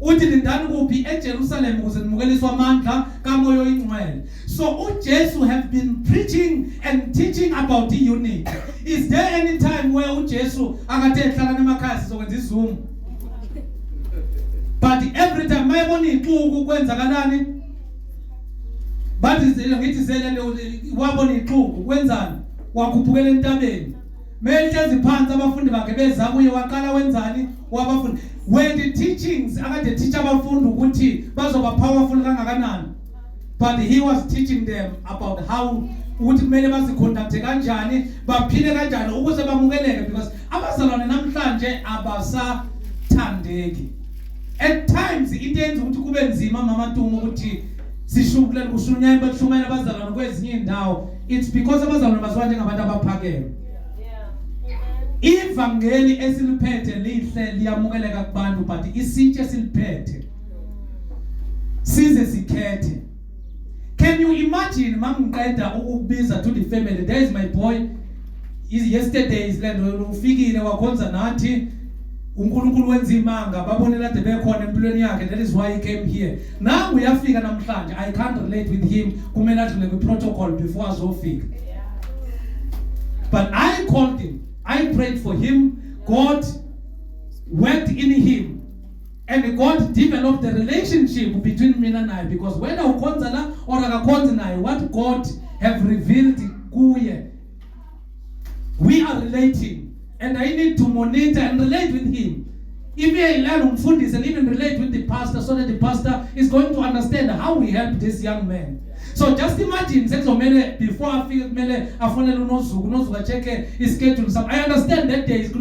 Uthi lindani kuphi eJerusalem ukuze nimukeliswe amandla kaMoya oyiNgcwele. So uJesu have been preaching and teaching about the unity. Is there any time where uJesu akathe ehlala emakhaya sizokwenza iZoom? But every time mayibona ixuku kwenzakalani? Bathi ngithi zelele wabona ixuku kwenzani? Wakhuphukela entabeni. Mehlezi phansi abafundi bakhe beza kuye waqala wenzani? Wabafundi where the teachings akade teach abafundi ukuthi bazoba powerful kangakanani. But he was teaching them about how ukuthi kumele baziconduct kanjani, baphile kanjani ukuze bamukeleke, because abazalwane namhlanje abasathandeki. At times into yenza ukuthi kube nzima mama Ntumo ukuthi sishubulele kushunyana bashumayela abazalwane kwezinye indawo. It's because abazalwane bazwa njengabantu abaphakeme. Ivangeli esiliphethe lihle liyamukeleka kubantu, but isitshe siliphethe size sikhethe. Can you imagine mangiqeda ukubiza to the family, there is my boy, yesterday is lento ufikile wakhonza nathi uNkulunkulu wenza imanga babonela de bekhona empilweni yakhe, that is why he came here. Now uyafika namhlanje, I can't relate with him, kumele adlule ku protocol before azofika. But I called him, I prayed for him, God worked in him, and God developed the relationship between me and I, because whether ukhonza la or akakhonza naye, what God have revealed kuye, we are relating. And I need to monitor and relate with him. If I learn umfundisi and even relate with the pastor, so that the pastor is going to understand how we help this young man. So just imagine, before I feel afonele unozuku check his schedule. I understand that day is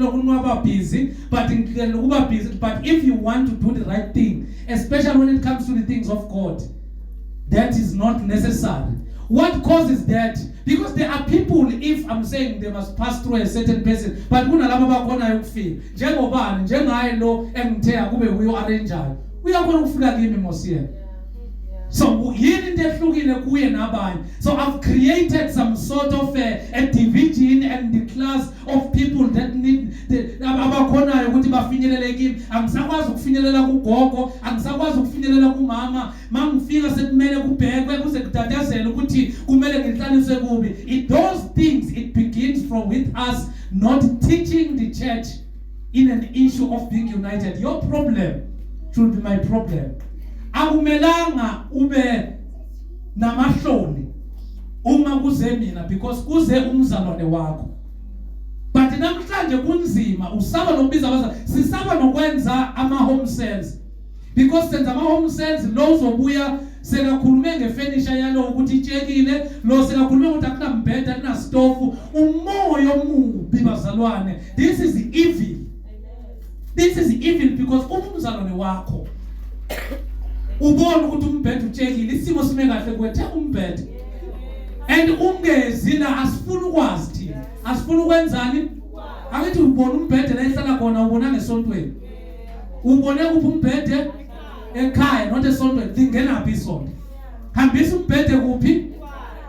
busy, but if you want to do the right thing, especially when it comes to the things of God, that is not necessary. What causes that? Because there are people, if I'm saying they must pass through a certain person, but kunalabo bakhona yokufika njengobani njengaye lo engithea kube uyo arrangeayo uyakhona ukufika kimi ngosiye. So yini into ehlukile kuye nabanye. So I've created some sort of a division and the class of people that need abakhonayo ukuthi bafinyelele kimi. Angisakwazi ukufinyelela kugogo, angisakwazi ukufinyelela kumama. Mangifika sekumele kubhekwe kuze kudatazele ukuthi kumele ngihlalise kubi. Those things, it begins from with us not teaching the church in an issue of being united. Your problem should be my problem. Akumelanga ube namahloni uma kuze mina, because kuze umzalwane wakho. But namhlanje kunzima usaba nokubiza abazalwane, sisaba nokwenza ama home sales, because senza ama home sales lo zobuya sekakhulume ngefurniture yalo ukuthi itshekile, lo sekakhulume ukuthi akuna mbheda akuna stove, umoya omubi bazalwane. This is evil. This is evil, because umzalwane wakho ubona ukuthi umbhede utshekile, isimo sime kahle kwethe umbhede, and ungezi la asifuna ukwazi thina, asifuna ukwenzani. Akithi ubona umbhede la ehlala khona ubona ngesontweni, ubone kuphi umbhede ekhaya not esontweni, lingena phi isonto, hambisa umbhede kuphi.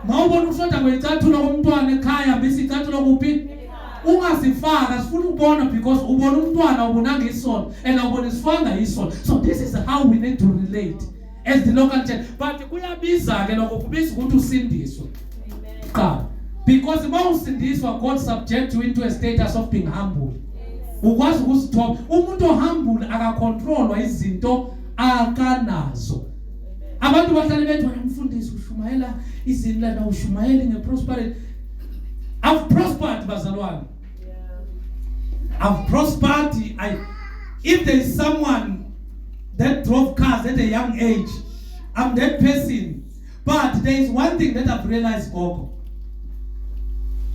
Mawubona ukushoda kwecathulo komntwana ekhaya, hambisa icathulo kuphi. Ungasifaka sifuna ukubona, because ubona umntwana ubona ngesonto and ubona isifanga isonto. So this is how we need to relate. as the local church. But kuyabiza ke lokho kubiza ukuthi usindiswe. Amen. Qala. Because uma usindiswa, God subject you into a status of being humble. Ukwazi ukuzithoba. Umuntu ohumble akacontrolwa izinto akanazo. Abantu bahlale bethi wena mfundisi ushumayela izinto na ushumayeli ngeprosperity. I've prospered bazalwane. I've prospered. If there is someone that drove cars at a young age, I'm that person. But there is one thing that I've realized, Gogo.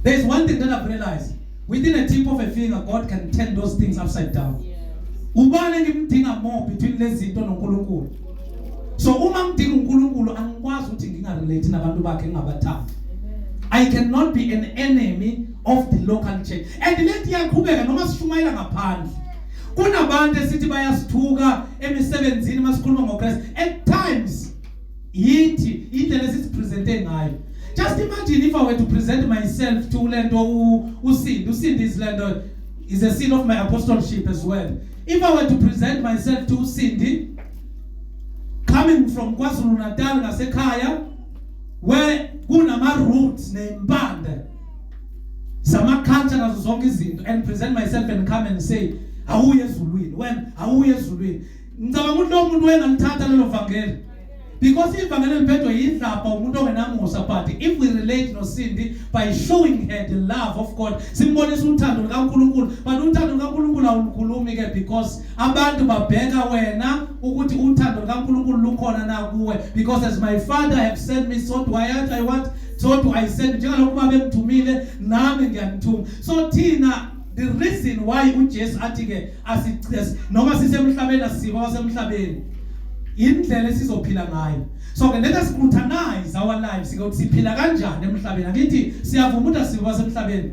There is one thing that I've realized. Within a tip of a finger, God can turn those things upside down. Ngubane ngimdinga more between lezinto noNkulunkulu. So uma ngidinga uNkulunkulu angikwazi ukuthi ngingarelate nabantu bakhe ngingabathandi. I cannot be an enemy of the local church. And lethi yaqhubeka noma sishumayela ngaphandle. Kunabantu esithi bayasithuka emisebenzini masikhuluma ngoChrist. At times yithi indlela esipresente ngayo. Just imagine if I were to present myself to lento uSindi is lento is a sin of my apostleship as well. If I were to present myself to Cindy, coming from KwaZulu-Natal ngasekhaya, where kunama roots nempande sama culture nazo zonke izinto, and present myself and come and say awuye ezulwini, when awuye ezulwini, ngicabanga ukuthi lo muntu wengalithatha lelo vangeli. Because if ivangeli liphethwe yidlapha umuntu ongenamusa, but if we relate no Cindy by showing her the love of God, simbonisa uthando likaNkulunkulu, but uthando likaNkulunkulu awulukhulumi ke because abantu babheka wena ukuthi uthando likaNkulunkulu lukhona na kuwe, because as my Father have sent me, so do I want, so do I send. Njengalokho babemthumile nami ngiyanithuma. So thina the reason why uJesu athi ke asicese noma sisemhlabeni asiba wasemhlabeni indlela esizophila ngayo. So let us scrutinize our lives ukuthi siphila kanjani emhlabeni. Akithi siyavuma ukuthi asiba wasemhlabeni,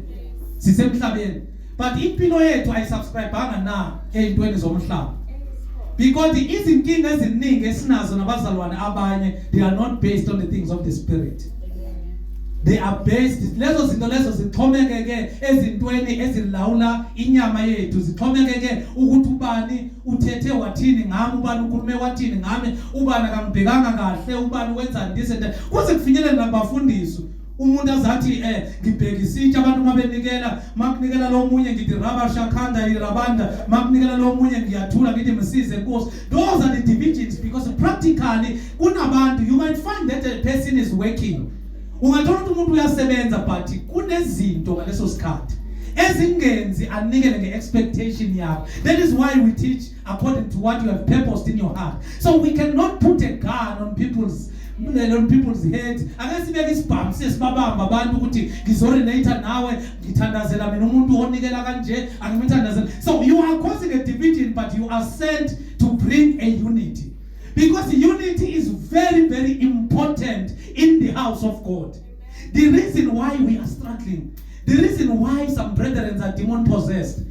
sisemhlabeni, but impilo yethu ayisubscribeanga na ezintweni zomhlaba. Because izinkinga eziningi esinazo nabazalwane abanye, they are not based on the things of the spirit. They are based, lezo zinto lezo zixhomekeke ezintweni ezilawula inyama yethu, zixhomekeke ukuthi ubani uthethe wathini ngami, ubani ukhulume wathini ngami, ubani akangibhekanga kahle, ubani wenza this and that. Kuze kufinyelele nabafundisi umuntu azathi ngibhekisitsha abantu mabenikela, makunikela lo munye ngithi raba shakhanda irabanda, makunikela lo munye ngiyathula ngithi msize Nkosi. Those are the divisions, because practically kunabantu you might find that a person is working, ungathola ukuthi umuntu uyasebenza but kunezinto ngaleso sikhathi ezingenzi anikele ngeexpectation yakho. That is why we teach according to what you have purposed in your heart. So we cannot put a gun on people's heads. Akasibeka isibhamu sesibabamba abantu ukuthi ngizorelate nawe, ngithandazela mina umuntu onikela kanje, angimthandazela. So you are causing a division, but you are sent to bring a unity. Because unity is very, very important in the house of God. The reason why we are struggling, the reason why some brethren are demon possessed,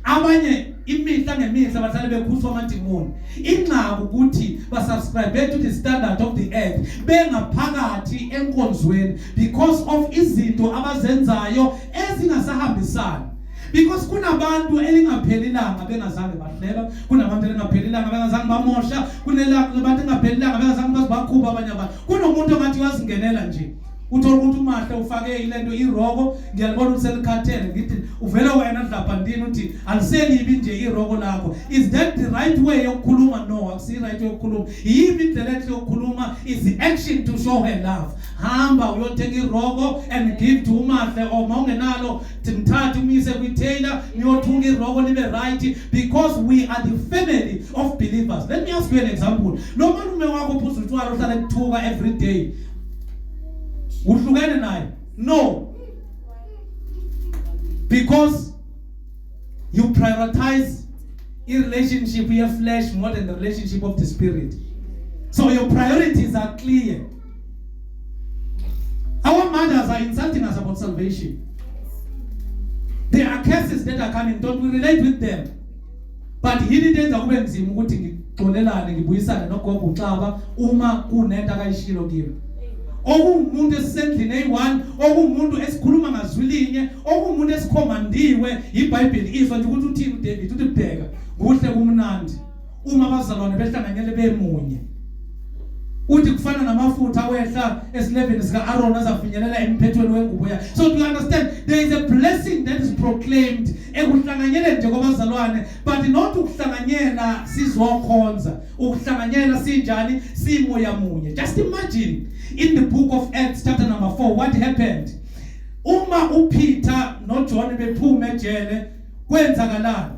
abanye imihla ngemihla bahlale bekhuswa amademon, inqaba ukuthi basubscribe to the standard of the earth, bengaphakathi enkonzweni because of izinto abazenzayo ezingasahambisani. Because kunabantu elingaphelelanga bengazange bahleba, kunabantu elingaphelelanga bengazange bamosha, kunabantu elingaphelelanga bengazange bazibakhuba abanye abantu. Kunomuntu ongathi wazingenela nje, uthola ukuthi umahle ufake ilento iroko, ngiyalibona ukuthi selikhathele, ngithi uvela wena dlaphandini uthi aliselibi nje iroko lakho. Is that the right way yokukhuluma? No, akusi right way yokukhuluma. Yibi indlela ehle yokukhuluma is the action to show her love. Hamba uyothenga iroko and give to umahle, or maungenalo mthathe umise kwitailor niyothunga iroko libe right, because we are the family of believers. Let me ask you an example. Lo malume wakho uphuza utshwala uhlala ethuka every day, uhlukene naye? No, because you prioritize a relationship with your flesh more than the relationship of the spirit. So your priorities are clear. Our mothers are insulting us about salvation. There are cases that are coming, don't we relate with them? But he didn't kube nzima ukuthi ngixolelane ngibuyisane nogogo uXaba uma kunento akayishilo kimi. Okumuntu esendlini eyi1, okumuntu esikhuluma ngazwilinye, okumuntu esikhomandiwe iBhayibheli izwa nje ukuthi uthini uDavid uthi bheka kuhle kumnandi uma abazalwane behlanganyele bemunye. uthi kufana namafutha wehla esileveni sika Aaron azafinyelela emphethweni wengubo yakhe. So do you understand, there is a blessing that is proclaimed ekuhlanganyele nje kwabazalwane, but not ukuhlanganyela sizokhonza, ukuhlanganyela sinjani simoya munye. Just imagine in the book of Acts chapter number 4 what happened. Uma uPeter no John bephuma ejele kwenzakalani?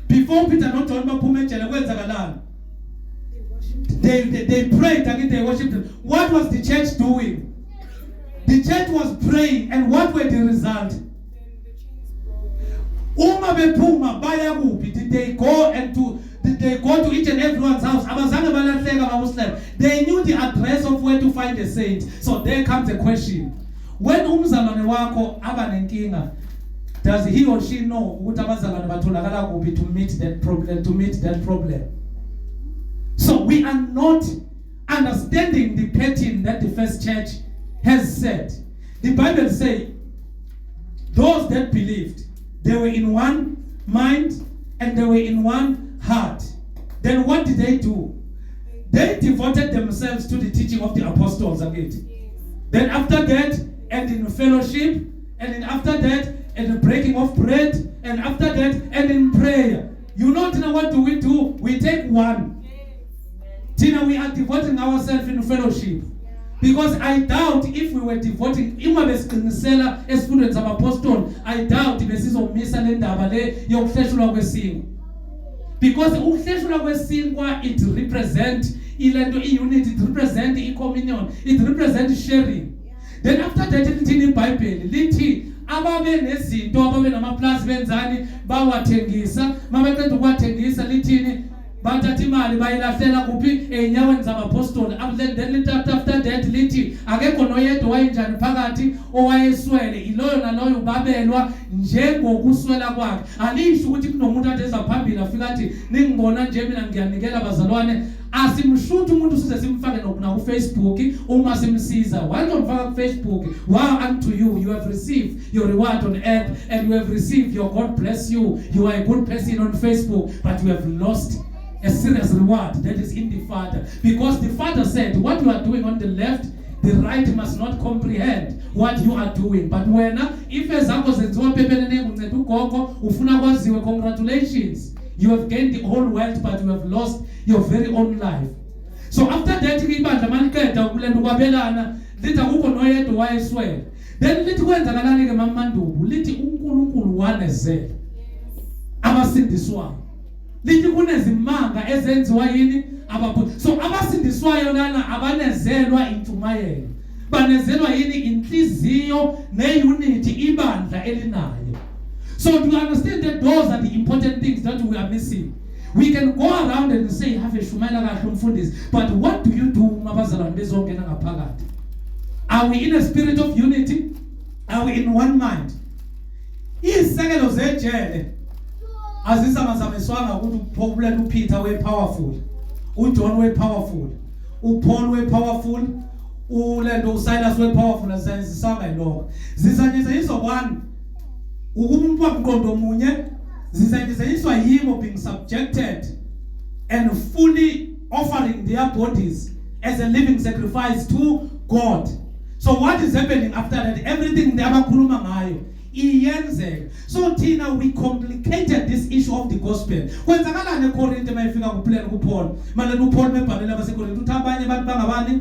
Before Peter no John baphuma ejele kwenzakalani? They prayed and they worshipped. What was the church doing? The church was praying, and what were the result? Uma bephuma baya kuphi? Did they go to each and everyone's house? Abazange balahleka bamuslim. They knew the address of where to find the saint. So there comes a question. When umzalwane wakho aba nenkinga, does he or she know ukuthi abazalwane batholakala kuphi to meet that problem? So we are not understanding the pattern that the first church has set. The Bible says those that believed, they were in one mind and they were in one heart. Then what did they do? They devoted themselves to the teaching of the apostles again. Then after that, and in fellowship, and then after that, and the breaking of bread, and after that, and in prayer. You know, Tina, what do? We take one. Tina, we are devoting ourselves in fellowship. Because I doubt if we were devoting, as students of apostle, I doubt if this is a because it represents unity, it represents communion, it represents sharing. Then after that, in Bible, lithi ababe nezinto ababe namaplus benzani bawathengisa, mabaqeda ukuwathengisa lithini bathatha imali bayilahlela kuphi enyaweni zabapostoli. Then after that lithi akekho noyedwa wayenjani phakathi owayeswele, iloyo naloyo babelwa njengokuswela kwakhe. Alisho ukuthi kunomuntu adeza phambili afika athi ningibona nje mina ngiyanikela bazalwane, asimshuthu umuntu size simfake na ku Facebook uma simsiza. Why don't mfaka ku Facebook? Wow, unto you have received your reward on earth, and you have received your God bless you. You are a good person on Facebook, but you have lost a serious reward that is in the Father. Because the Father said, what you are doing on the left, the right must not comprehend what you are doing. But when if ezakho zenziwa pepenene unceda ugogo ufuna kwaziwe, congratulations, you have gained the whole world, but you have lost your very own life. So after that ibandla maliqeda ukulenda ukwabelana lithi akukho noyedwa wayeswele. Then lithi kwenzakalani ke mamandubu, lithi uNkulunkulu wanezela abasindiswayo. Lithi kunezimanga ezenziwa yini so abasindiswayo lana abanezelwa intshumayelo, banezelwa yini inhliziyo neunity ibandla elinayo. So do you understand that those are the important things that we are missing? We can go around and say have a shumela kahle umfundisi, but what do you do mabazalwane bezongena ngaphakathi? Are we in a spirit of unity? Are we in one mind? Isekelo zejele azisamazameswanga ukuthi uPeter we powerful, uJohn we powerful, uPaul we powerful, ulendo uSilas we powerful, azisanga lokho. Zisanyisa izokwana ukumuntu wamqondo munye, zisanyiswa yimo being subjected and fully offering their bodies as a living sacrifice to God. So what is happening after that? Everything they abakhuluma ngayo iyenzeka. So Tina, we complicated this issue of the gospel. Kwenzakalani eKorinte mayifika kuphela kuPaul? Manje uPaul mebhalela abaseKorinte uthi abanye abantu bangabani?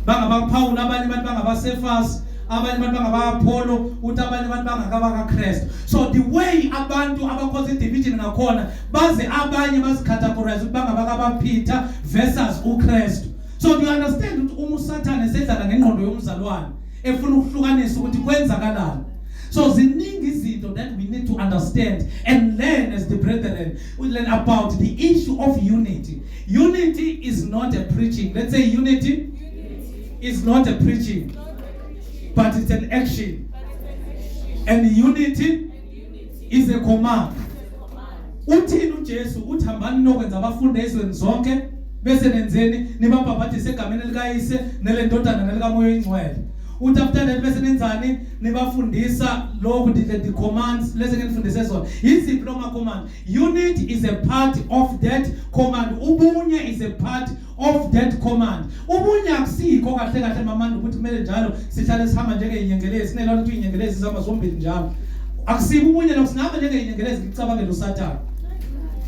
BangabaPaul, abanye abantu bangabaSephas, abanye abantu bangabaApollo, uthi abanye abantu bangakaKristu. So the way abantu abakhoze division ngakhona baze abanye bazicategorize ukuthi bangabakaPeter versus uKristu. So do you understand ukuthi uSathane esedlala ngengqondo yomzalwane efuna ukuhlukanisa ukuthi kwenzakalani? So ziningi izinto that we need to understand and learn as the brethren. We learn about the issue of unity. Unity is not a preaching. Let's say unity is not a preaching, but it's an action. And unity is a command. Uthini uJesu uthi hambani nokwenza abafundi ezweni zonke bese nenzeni nibabhaphathise egameni likaYise nelendodana nelikaMoya oNgcwele. uthi after that bese nenzani nibafundisa lokhu the commands lese ngenifundise zona yiziphi lo ma command. Unity is a part of that command. Ubunye is a part of that command. Ubunye akusikho kahle kahle mamanda ukuthi kumele njalo sihlale sihamba njengeinyengelezi sinelona ukuthi inyengelezi zihamba zombili njalo. Akusikho ubunye lokho singaba njengeinyengelezi ngicabangela uSathane.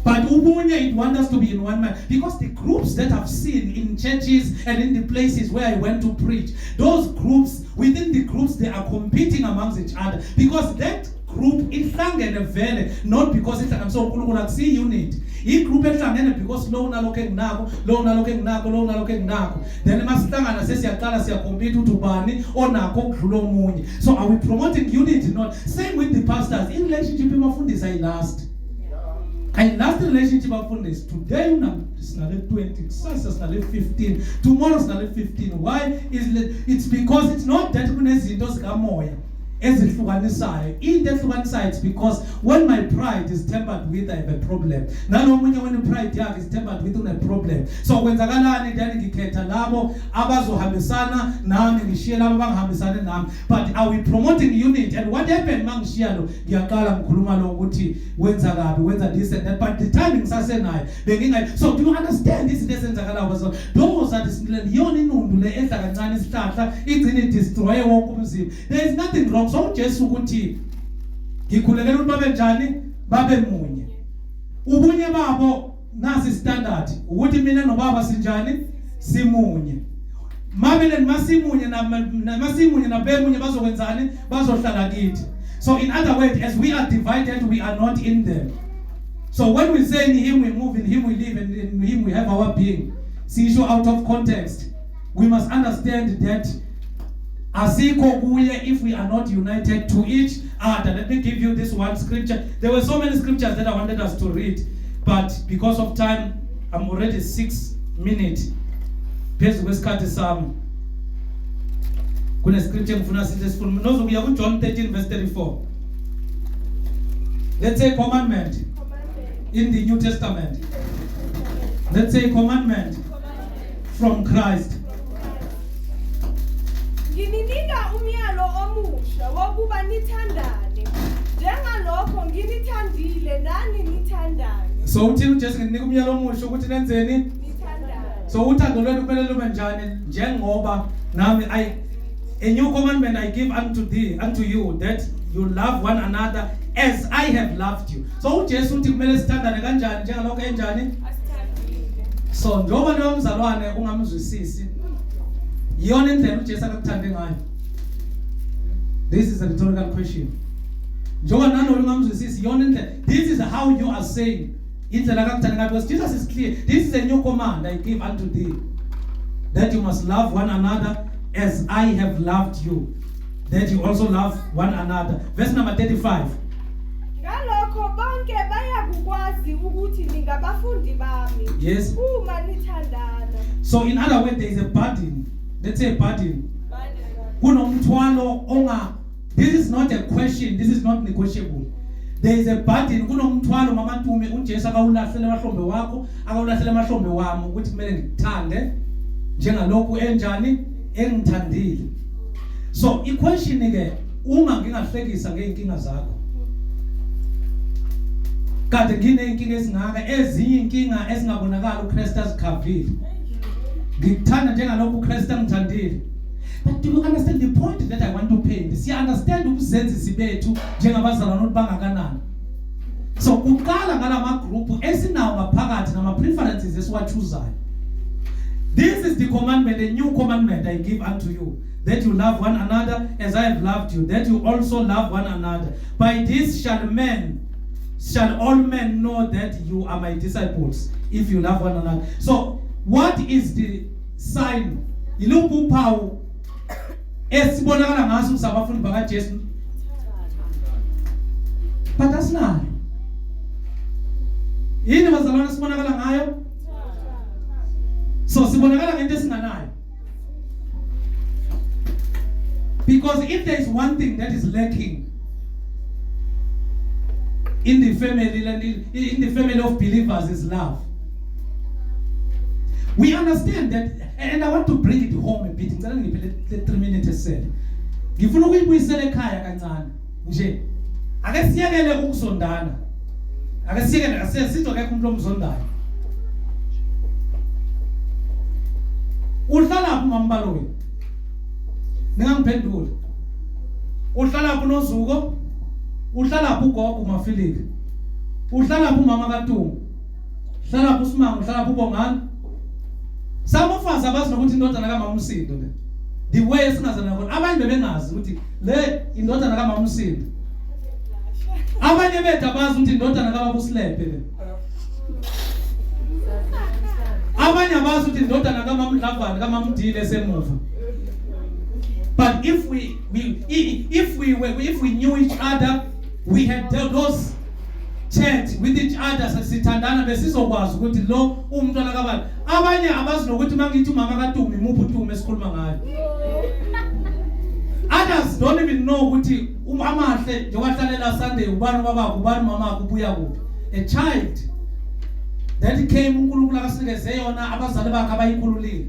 But ubunye, it wants us to be in one mind. Because the groups that I've seen in churches and in the places where I went to preach, those groups, within the groups, they are competing amongst each other. Because that group ihlangene vele, not because ihlangene so uNkulunkulu akusi unit. I group ehlangene because lo unalokho enginako, lo unalokho enginako, lo unalokho enginako. Then masihlangana sesiyaqala siyacompete ukuthi ubani onakho ukudlula omunye. So are we promoting unity? Not. Same with the pastors. In relationship bafundisa ilast. And last relationship abafundisi today sinale 20, kusasa sinale 15, tomorrow sinale 15. Why is it's because it's not that kunezinto zikamoya ezihlukanisayo. Into ehlukanisayo it's because when my pride is tempered with, I have a problem. Nalomunye when pride yakhe is tempered with, a problem. So kwenzakalani njani ngikhetha labo abazohambisana nami ngishiye labo bangahambisana nami. But are we promoting unity? And what happened mangishiya lo ngiyaqala ngikhuluma lo ukuthi wenza kabi, wenza this and that, but the timing sasenayo bengingayi. So do you understand this lesenzakalayo? So those are the yona inundu le edla kancane isihlahla igcine destroy wonke umzimba. There is nothing wrong. So Jesu ukuthi ngikhulekela ukuthi babe njani babe munye. Ubunye babo nasi standard ukuthi mina nobaba sinjani simunye. Mabele masimunye na masimunye na bemunye bazokwenzani bazohlala kithi. So in other words, as we are divided, we are not in them. So when we say in him we move, in him we live, and in him we have our being, see show out of context, we must understand that asikho kuye if we are not united to each other. Let me give you this one scripture. There were so many scriptures that I wanted us to read, but because of time, I'm already 6 minutes. Phezu kwesikhathi sami. Kune scripture ngifuna sithi sifuna nozokuya ku John 13 verse 34. Let's say commandment in the New Testament. Let's say commandment from Christ. Ngininika umyalo omusha wokuba nithandane njengalokho nginithandile nani nithandane. So uthini uJesu nginika umyalo omusha ukuthi nenzeni Nithandane. So uthando lwenu kumele lube njani njengoba nami a new commandment I give unto you that you love one another as I have loved you. So uJesu uthi kumele sithandane kanjani njengalokho enjani Asithandile. So njoba lo mzalwane ungamzwisisi yona indlela uJesu akakuthande ngayo. This is a rhetorical question. Njoba nalo ungamzwisisi yona indlela. This is how you are saying indlela akakuthande ngayo, because Jesus is clear. This is a new command I give unto thee, that you must love one another as I have loved you, that you also love one another. Verse number 35. Ngalokho bonke bayakukwazi ukuthi ningabafundi bami. Yes. Uma nithandana. So in other words, there is a burden. Let's say a burden. Kunomthwalo onga. This is not a question. This is not negotiable. There is a burden. Kunomthwalo mama Ntume uJesu akawulahlele emahlombe wakho, akawulahlele emahlombe wami ukuthi kumele ngithande njengalokho enjani engithandile. So i-question ke uma ngingahlekisa ngeinkinga zakho, kade ngineyinkinga ezingaka, ezinye inkinga ezingabonakala uKristu azikhavile, ngikuthanda njengalokho uKristu angithandile. But do you understand the point that I want to paint? Siya understand ubuzenzisi bethu njengabazalwane bangakanani. So uqala ngalama group esinawo ngaphakathi nama preferences esiwathuzayo. This is the commandment, the new commandment I give unto you, that you love one another as I have loved you, that you also love one another. By this shall all men know that you are my disciples, if you love one another. So what is the sign? Iluphi uphawu esibonakala ngaso sabafundi bakaJesu? But that's not. Yini bazalwane sibonakala ngayo? So sibonakala ngento esinganayo. Because if there is one thing that is lacking in the family of believers is love. We understand that, and I want to bring it home a bit. 3 minutes said. ngifuna ukuyibuyisela ekhaya kancane nje ake siyekele ukusondana ake siyekele asisizo akekho umuntu omzondayo uhlala lapho mambaloyi ningangiphendula uhlala lapho nozuko uhlala lapho ugogo uMafilika uhlala lapho umama kaTungu uhlala lapho uSimango uhlala lapho uBongani sabafazi abazi nokuthi indodana kaMama uMsindo le the way esingazana khona abanye bebengazi ukuthi le indodana kaMama uMsindo abanye bethu abazi ukuthi indodana kaBaba uSilephe le abanye abazi ukuthi indodana kaMama uMdlavana kaMama uMdile esemuva. But if we knew each other, we had those chat with each other sithandana besizokwazi ukuthi lo umntwana kabani abanye abazi nokuthi mangithi umama kaTumi imuphi uTumi esikhuluma ngayo. Others don't even know ukuthi amahle njengokuhlalela Sunday ubani babakho ubani mamakho ubuya kuphi. A child that came uNkulunkulu akasinikeze yona abazali bakhe abayikhululile.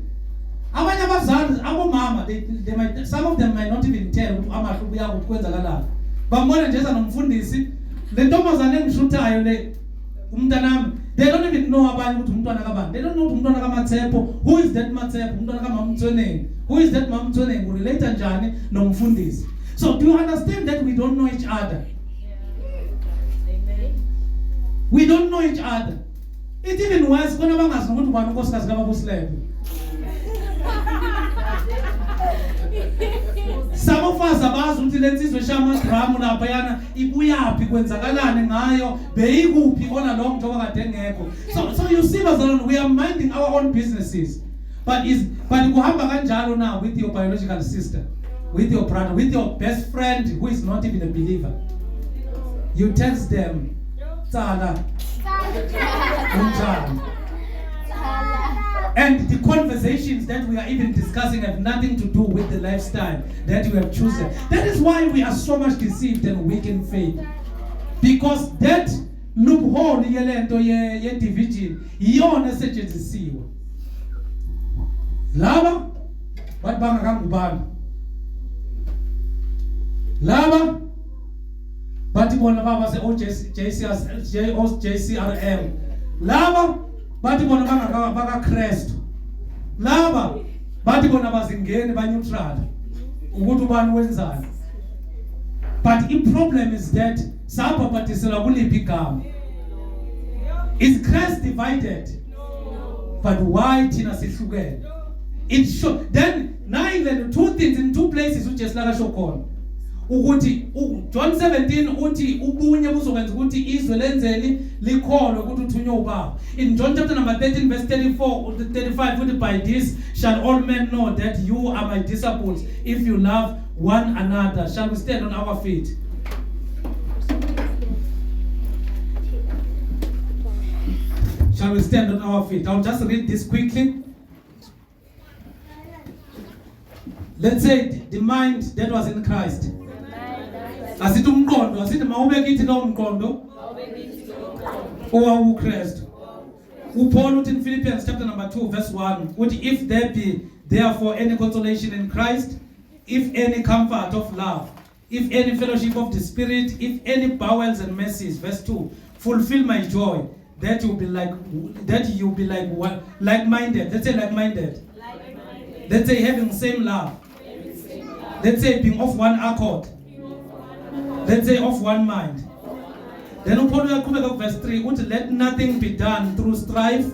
Abanye abazali abomama they might, some of them might not even tell ukuthi amahle ubuya kuphi kwenzakalani. Bambona nje ezanomfundisi le ntombazane engishuthayo le umntanami they don't even know abanye ukuthi umntwana kabani. They don't know ukuthi umntwana kaMatshepo who is that Matshepo umntwana kaMama Mtsweneng who is that Mama Mtsweneng urelate njani nomfundisi. So do you understand that we don't know each other? Amen. We don't know each other. It's even worse when abangazi ukuthi ubani unkosikazi kaBaba uSilephe. Some of us abazi ukuthi lensizwe shama drama lapha yana ibuyaphi kwenzakalani ngayo beyikuphi ona lo muntu okade engekho. So you see bazalwane, we are minding our own businesses. But kuhamba kanjalo now with your biological sister, with your brother, with your best friend who is not even a believer. You text them, Tsala. And the conversations that we are even discussing have nothing to do with the lifestyle that we have chosen. That is why we are so much deceived and weak in faith. Because that loophole yelento ye division iyona esetshenzisiwe. Laba bathi bangaka Ngubane. Laba bathi bona baba se JCRM. Laba bathi bona baka Kristu. Laba bathi bona bazingeni ba neutral ukuthi ubani wenzani. But the problem is that sapa patisela kuliphi igama. Is Christ divided? No. But why thina sihlukene? It should then now even two things in two places which is like a khona. Ukuthi John 17 uthi ubunye buzokwenza ukuthi izwe lenzeni likholwe ukuthi uthunywe ubaba. In John chapter number 13 verse 34 35 uthi by this shall all men know that you are my disciples if you love one another. Shall we stand on our feet? Shall we stand on our feet? I'll just read this quickly. Let's say the mind that was in Christ. Asithi umqondo, asithi mawubeka ithi lo umqondo owa uKristu. uPaul uthi in Philippians chapter number 2 verse 1 uthi if there be therefore any consolation in Christ, if any comfort of love, if any fellowship of the Spirit, if any bowels and mercies, verse 2, fulfill my joy that you be like what, like-minded. Let's say like-minded. Let's say having same love. Let's say being of one accord. Let's say of one mind. Then Paul verse 3, let nothing be done through strife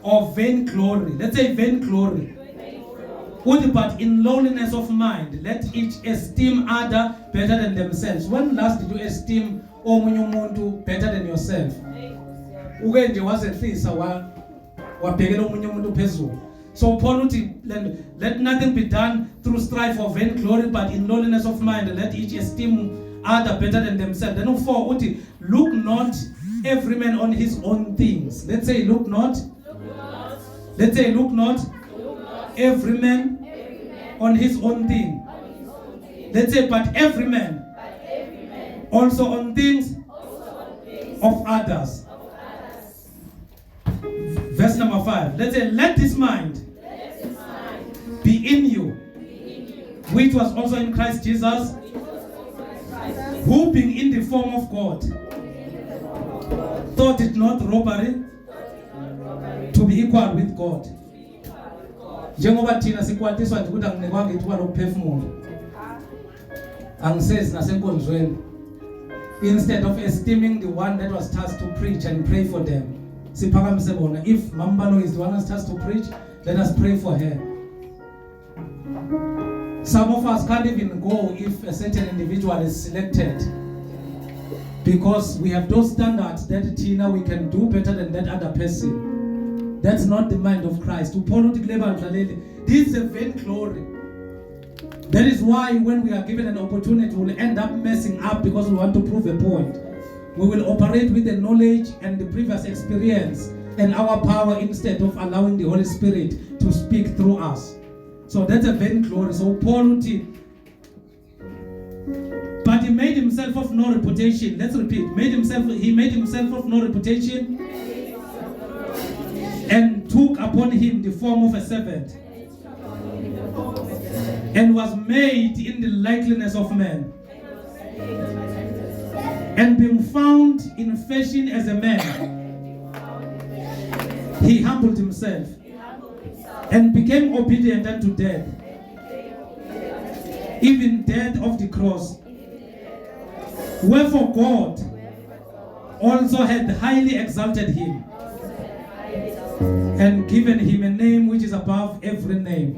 or vain glory. Let's say vain glory. But in lowliness of mind, let each esteem other better than themselves. When last did you esteem omunye umuntu better than yourself? Uke nje wazehlisa wabhekela omunye umuntu phezulu. So Paul uthi let nothing be done through strife or vain glory, but in lowliness of mind, let each esteem other better than themselves. Then 4 uthi look not every man on his own things. Let's say look not. Let's say look not every man on his own thing. Let's say but every man also on things of others. Verse number 5. Let's say let this mind be in you, which was also in Christ Jesus, who being in the form of God, thought it not robbery to be equal with God. Njengoba thina sikwatiswa nje ukuthi anginikwanga ithuba lokuphefumula. Angisezi nasenkonzweni. Instead of esteeming the one that was tasked to preach and pray for them. Siphakamise bona. If Mambalo is the one that's tasked to preach, let us pray for her. Some of us can't even go if a certain individual is selected, because we have those standards that Tina we can do better than that other person. That's not the mind of Christ. This is a vain glory. That is why when we are given an opportunity, we will end up messing up because we want to prove a point. We will operate with the knowledge and the previous experience and our power instead of allowing the Holy Spirit to speak through us. So that's a vain glory. So Paul, but he made himself of no reputation. Let's repeat. He made himself of no reputation and took upon him the form of a servant and was made in the likeness of man. And being found in fashion as a man, he humbled himself and became obedient unto death, even death of the cross. Wherefore God also had highly exalted him and given him a name which is above every name.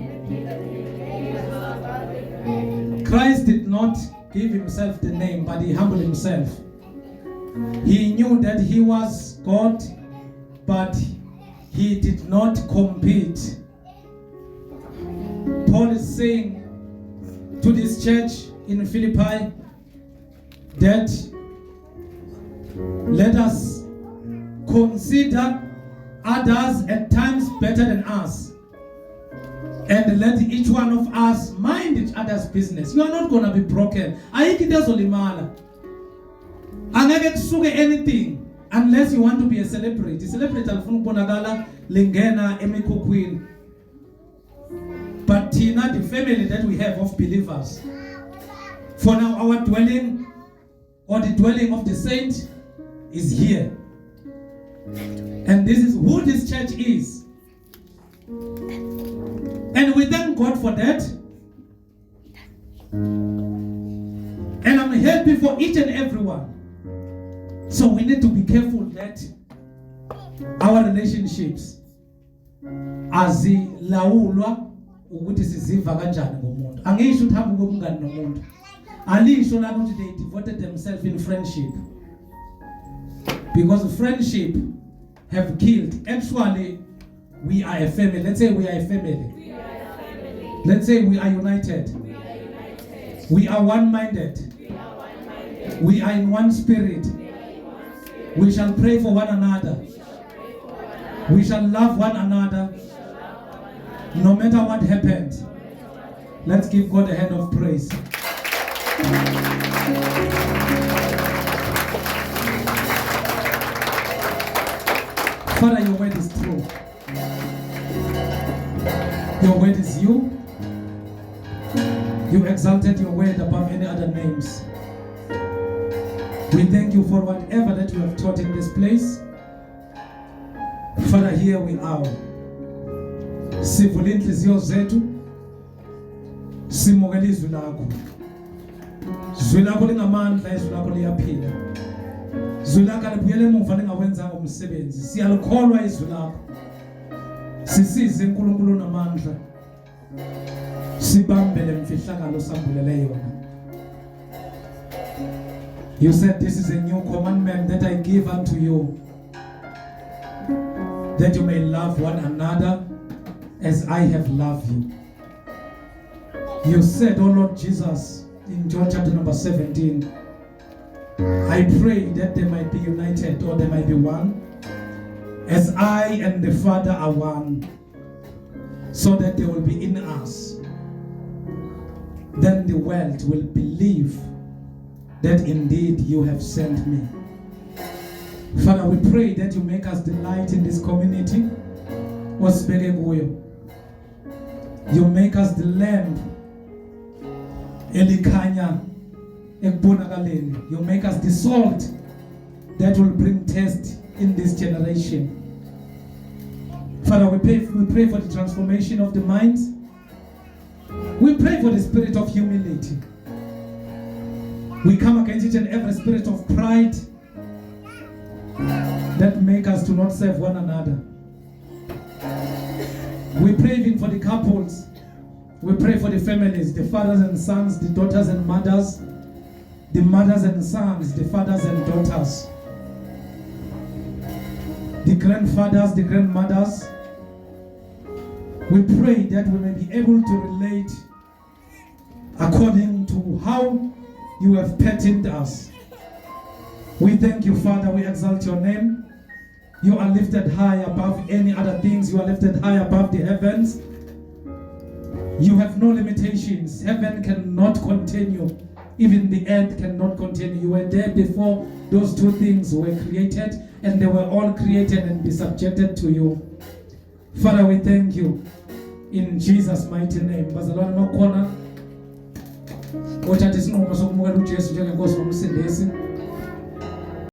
Christ did not give himself the name, but he humbled himself. He knew that he was God, but he did not compete. Paul is saying to this church in Philippi that let us consider others at times better than us, and let each one of us mind each other's business. You are not going to be broken. Angeke kusuke anything unless you want to be a celebrity. Celebrity alifuna ukubonakala lingena emikhukhwini. But Tina, the family that we have of believers, for now our dwelling or the dwelling of the saint is here. And this is who this church is. And we thank God for that. And I'm happy for each and everyone. So we need to be careful that our relationships azilawulwa ukuthi siziva kanjani ngomuntu. Angisho ukuthi hamba ngobungani nomuntu. Alisho la ukuthi they devoted themselves in friendship. Because friendship have killed. Actually, we are a family. Let's say we are a family. Let's say we are united. We are one-minded. We are in one spirit. We shall pray for one another. We shall love one another. No matter what happened. Let's give God a hand of praise. Father, your word is true. Your word is you. You exalted your word above any other names. We thank you for whatever that you have taught in this place. Father, here we are. Sivula inhliziyo zethu. Simukela izwi lakho. Izwi lakho lingamandla, izwi lakho liyaphila. Izwi lakho libuyele emuva lingawenzanga umsebenzi. Siyalikholwa izwi lakho. Sisize uNkulunkulu namandla. Sibambele mfihlakalo sambulele yona. You said this is a new commandment that I give unto you, that you may love one another as I have loved you. You said, oh Lord Jesus, in John chapter number 17, I pray that they might be united, or they might be one, as I and the Father are one, so that they will be in us. Then the world will believe that indeed you have sent me. Father, we pray that you make us the light in this community. You make us the lamp elikhanya ekubonakaleni. You make us the salt that will bring taste in this generation. Father, we pray for the transformation of the minds. We pray for the spirit of humility. We come against each and every spirit of pride that make us to not serve one another. We pray even for the couples. We pray for the families, the fathers and sons, the daughters and mothers, the mothers and sons, the fathers and daughters, the grandfathers, the grandmothers. We pray that we may be able to relate according to how you have patterned us. We thank you, Father. We exalt your name. You are lifted high above any other things. You are lifted high above the heavens. You have no limitations. Heaven cannot contain you. Even the earth cannot contain you. You were there before those two things were created, and they were all created and be subjected to you. Father, we thank you. In Jesus' mighty name. Bazalwane makhona othatha isinqumo sokumukela uJesu njengenkosi nomsindisi.